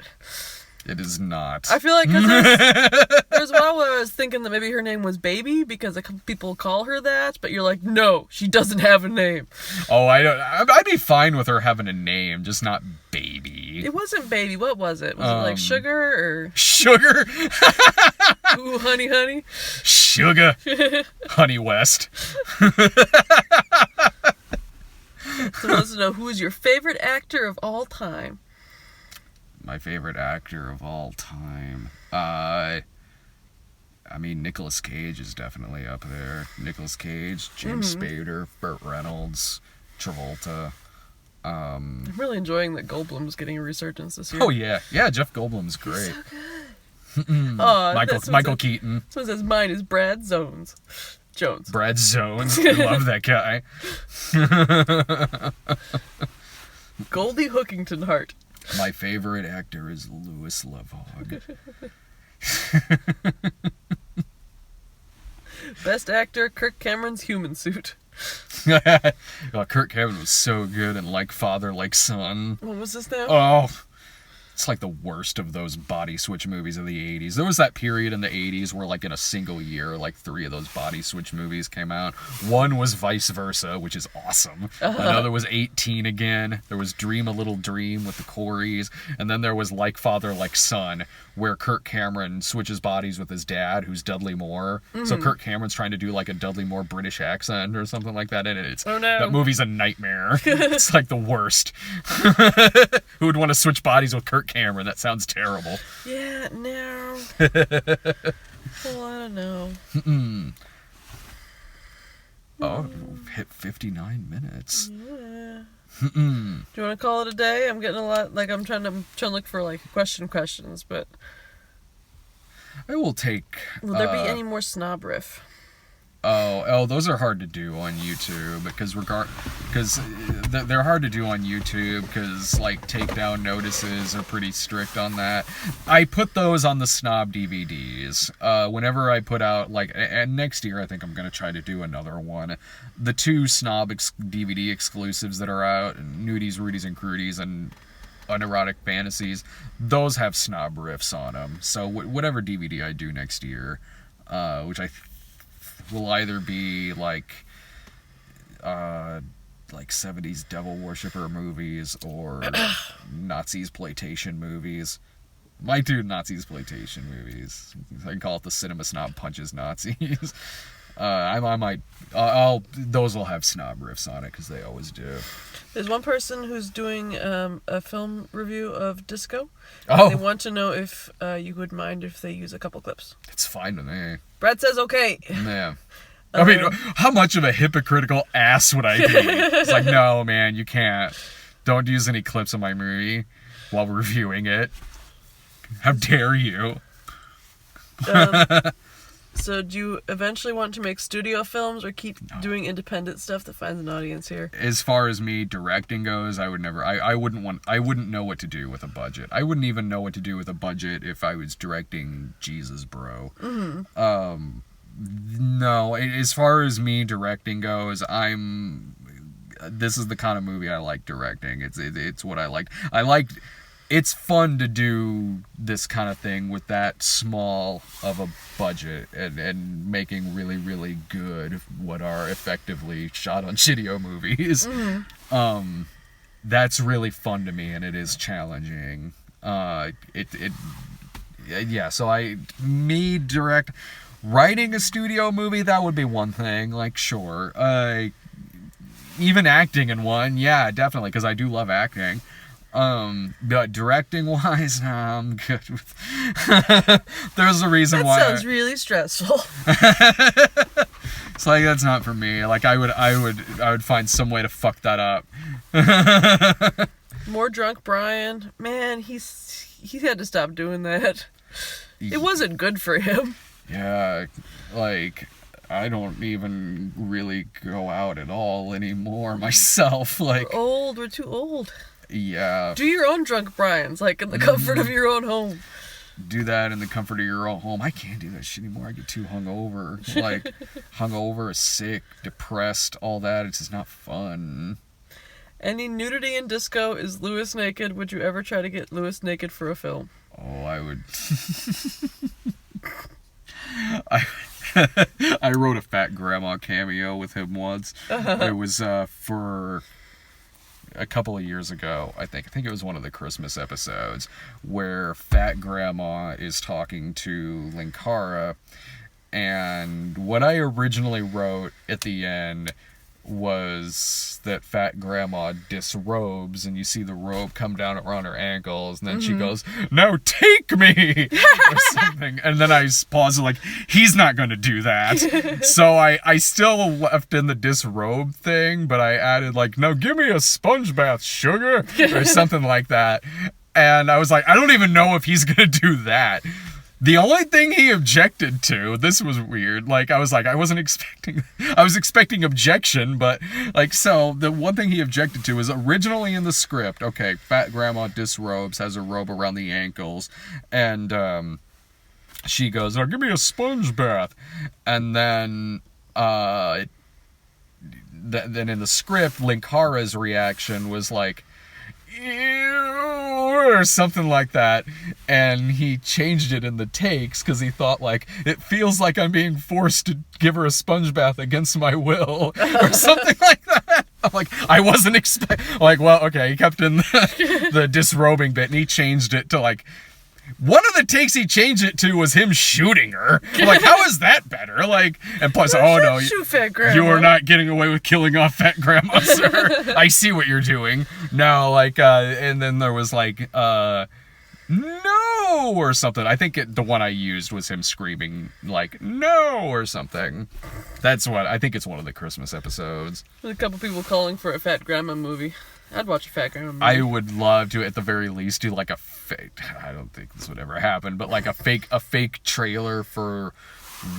It is not. I feel like because there's a while where I was thinking that maybe her name was Baby because a couple people call her that, but you're like, no, she doesn't have a name. Oh, I'd be fine with her having a name, just not Baby. It wasn't Baby. What was it? Was it like Sugar or Sugar? Ooh, honey. Sugar. Honey West. Someone wants to know, who is your favorite actor of all time? My favorite actor of all time. I mean, Nicolas Cage is definitely up there. Nicolas Cage, James Spader, Burt Reynolds, Travolta. I'm really enjoying that Goldblum's getting a resurgence this year. Oh yeah, Jeff Goldblum's great. He's so good. Michael Keaton. Someone says mine is Brad Jones. Brad Jones. I love that guy. Goldie Hookington Hart. My favorite actor is Louis Lovehog. Best actor, Kirk Cameron's Human Suit. Kirk Cameron was so good in Like Father, Like Son. What was this now? Oh, it's like the worst of those body switch movies of the 80s. There was that period in the 80s where, like, in a single year, like 3 of those body switch movies came out. One was Vice Versa, which is awesome. Another was 18 Again. There was Dream a Little Dream with the Coreys. And then there was Like Father, Like Son, where Kirk Cameron switches bodies with his dad, who's Dudley Moore. So Kirk Cameron's trying to do, like, a Dudley Moore British accent or something like that. And it's, oh, no. That movie's a nightmare. It's, like, the worst. Who would want to switch bodies with Kirk Cameron? That sounds terrible. Yeah, no. Well, I don't know. Oh, hit 59 minutes. Yeah. Do you want to call it a day? I'm getting a lot. Like, I'm trying to look for like questions, but I will take. Will there be any more snob riff? Oh, those are hard to do on YouTube because they're hard to do on YouTube because, like, takedown notices are pretty strict on that. I put those on the snob DVDs. Whenever I put out, like, and next year I think I'm gonna try to do another one. The 2 snob DVD exclusives that are out, Nudies, Rudies, and Crudies, and Unerotic Fantasies, those have snob riffs on them. So whatever DVD I do next year, which I will either be like 70s devil worshipper movies or Nazi-exploitation movies. Might do Nazi-exploitation movies. I can call it the Cinema Snob Punches Nazis. Those will have snob riffs on it because they always do. There's one person who's doing a film review of Disco. Oh. They want to know if you would mind if they use a couple clips. It's fine with me. Brad says okay. Yeah. I mean, how much of a hypocritical ass would I be? It's like, no, man, you can't. Don't use any clips of my movie while reviewing it. How dare you? So do you eventually want to make studio films or keep doing independent stuff that finds an audience here? As far as me directing goes, I would never. I wouldn't know what to do with a budget. I wouldn't even know what to do with a budget if I was directing Jesus Bro. Mm-hmm. No, as far as me directing goes, this is the kind of movie I like directing. It's what I like. It's fun to do this kind of thing with that small of a budget and making really, really good what are effectively shot on shitty movies. Mm-hmm. That's really fun to me, and it is challenging. So writing a studio movie, that would be one thing, like, sure. Even acting in one, yeah, definitely, because I do love acting. But directing wise, I'm good with. There's a reason why. That sounds really stressful. It's like, that's not for me. Like, I would find some way to fuck that up. More drunk Brian, man, he had to stop doing that. It wasn't good for him. Yeah, like, I don't even really go out at all anymore myself. Like, we're too old. Yeah. Do your own drunk Brians, like in the comfort of your own home. Do that in the comfort of your own home. I can't do that shit anymore. I get too hungover. Like, hungover, sick, depressed, all that. It's just not fun. Any nudity in Disco? Is Lewis naked? Would you ever try to get Lewis naked for a film? Oh, I would. I wrote a Fat Grandma cameo with him once. It was for a couple of years ago, I think it was one of the Christmas episodes, where Fat Grandma is talking to Linkara, and what I originally wrote at the end was that Fat Grandma disrobes, and you see the robe come down around her ankles, and then she goes, "Now take me!" or something. And then I paused, like, he's not going to do that. So I still left in the disrobe thing, but I added, like, "Now give me a sponge bath, sugar," or something like that. And I was like, I don't even know if he's going to do that. The only thing he objected to, this was weird, like, I was expecting objection, but, like, so, the one thing he objected to is originally in the script, okay, Fat Grandma disrobes, has a robe around the ankles, and, she goes, "Oh, give me a sponge bath," and then, then in the script, Linkara's reaction was like, or something like that, and he changed it in the takes because he thought like, it feels like I'm being forced to give her a sponge bath against my will, or something like that. I'm like, I wasn't like, well, okay, he kept in the disrobing bit, and he changed it to like, one of the takes he changed it to was him shooting her. I'm like, how is that better? Like, and plus, oh no, shoot fat grandma. You are not getting away with killing off fat grandma, sir. I see what you're doing. No, like, and then there was like, no, or something. I think the one I used was him screaming like, no, or something. That's what, I think it's one of the Christmas episodes. There's a couple people calling for a fat grandma movie. I'd watch a fat grandma movie. I would love to, at the very least, do like a fake, I don't think this would ever happen, but like a fake trailer for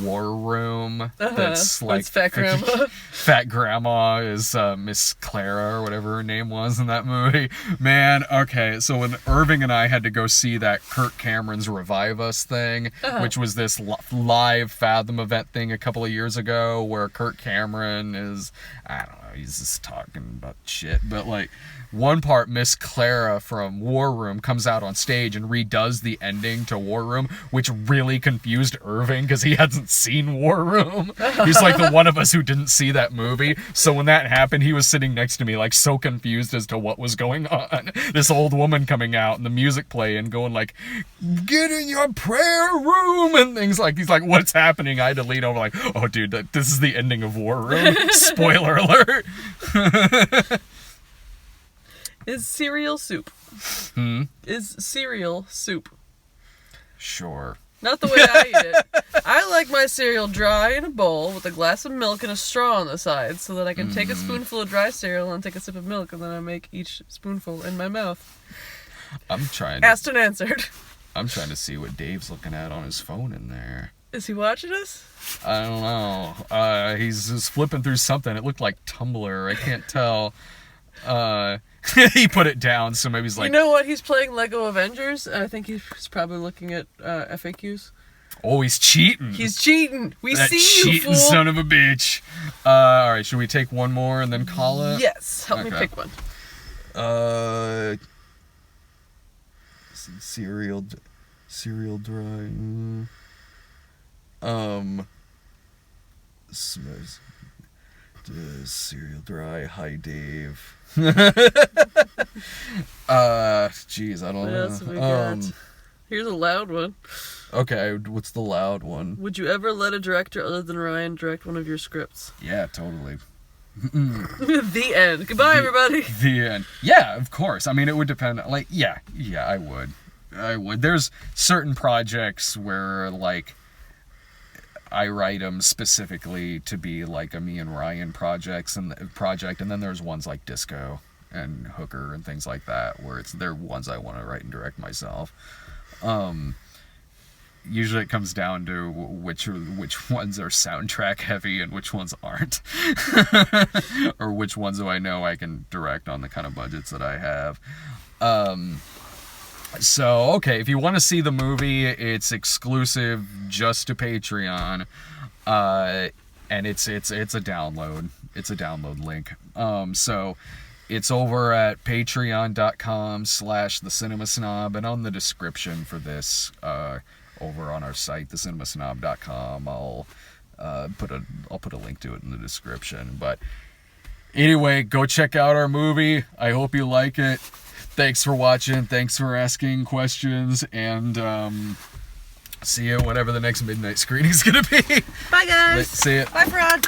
War Room. That's like fat grandma. Fat grandma is Miss Clara or whatever her name was in that movie. Man, okay, so when Irving and I had to go see that Kirk Cameron's Revive Us thing, which was this live Fathom event thing a couple of years ago, where Kirk Cameron is, I don't know, he's just talking about shit, but like one part, Miss Clara from War Room comes out on stage and redoes the ending to War Room, which really confused Irving because he hasn't seen War Room. He's like the one of us who didn't see that movie. So when that happened, he was sitting next to me like so confused as to what was going on. This old woman coming out and the music playing, going like, get in your prayer room and things like, he's like, what's happening? I had to lean over like, oh dude, this is the ending of War Room. Spoiler alert. Is cereal soup? Is cereal soup? Sure. Not the way I eat it. I like my cereal dry in a bowl with a glass of milk and a straw on the side so that I can take a spoonful of dry cereal and take a sip of milk, and then I make each spoonful in my mouth. Asked and answered. I'm trying to see what Dave's looking at on his phone in there. Is he watching us? I don't know. He's just flipping through something. It looked like Tumblr. I can't tell. He put it down, so maybe he's like... You know what? He's playing Lego Avengers, and I think he's probably looking at FAQs. Oh, he's cheating. He's cheating. That see you, cheating fool. Son of a bitch. All right, should we take one more and then call it? Yes. Help me pick one. Cereal dry. Cereal dry. Hi, Dave. Jeez, I don't know. What else have we got? Here's a loud one. Okay, what's the loud one? Would you ever let a director other than Ryan direct one of your scripts? Yeah, totally. The end. Goodbye, everybody. The end. Yeah, of course. I mean, it would depend. Like, yeah, I would. There's certain projects where, like, I write them specifically to be like a me and Ryan project, and then there's ones like Disco and Hooker and things like that where they're ones I want to write and direct myself. Usually it comes down to which ones are soundtrack heavy and which ones aren't, or which ones do I know I can direct on the kind of budgets that I have. So, okay, if you want to see the movie, it's exclusive just to Patreon, and it's a download. It's a download link. So it's over at patreon.com/thecinemasnob, and on the description for this, over on our site, thecinemasnob.com, I'll put a link to it in the description. But anyway, go check out our movie. I hope you like it. Thanks for watching. Thanks for asking questions. And see you whenever the next midnight screening is going to be. Bye, guys. See ya. Bye, Frog.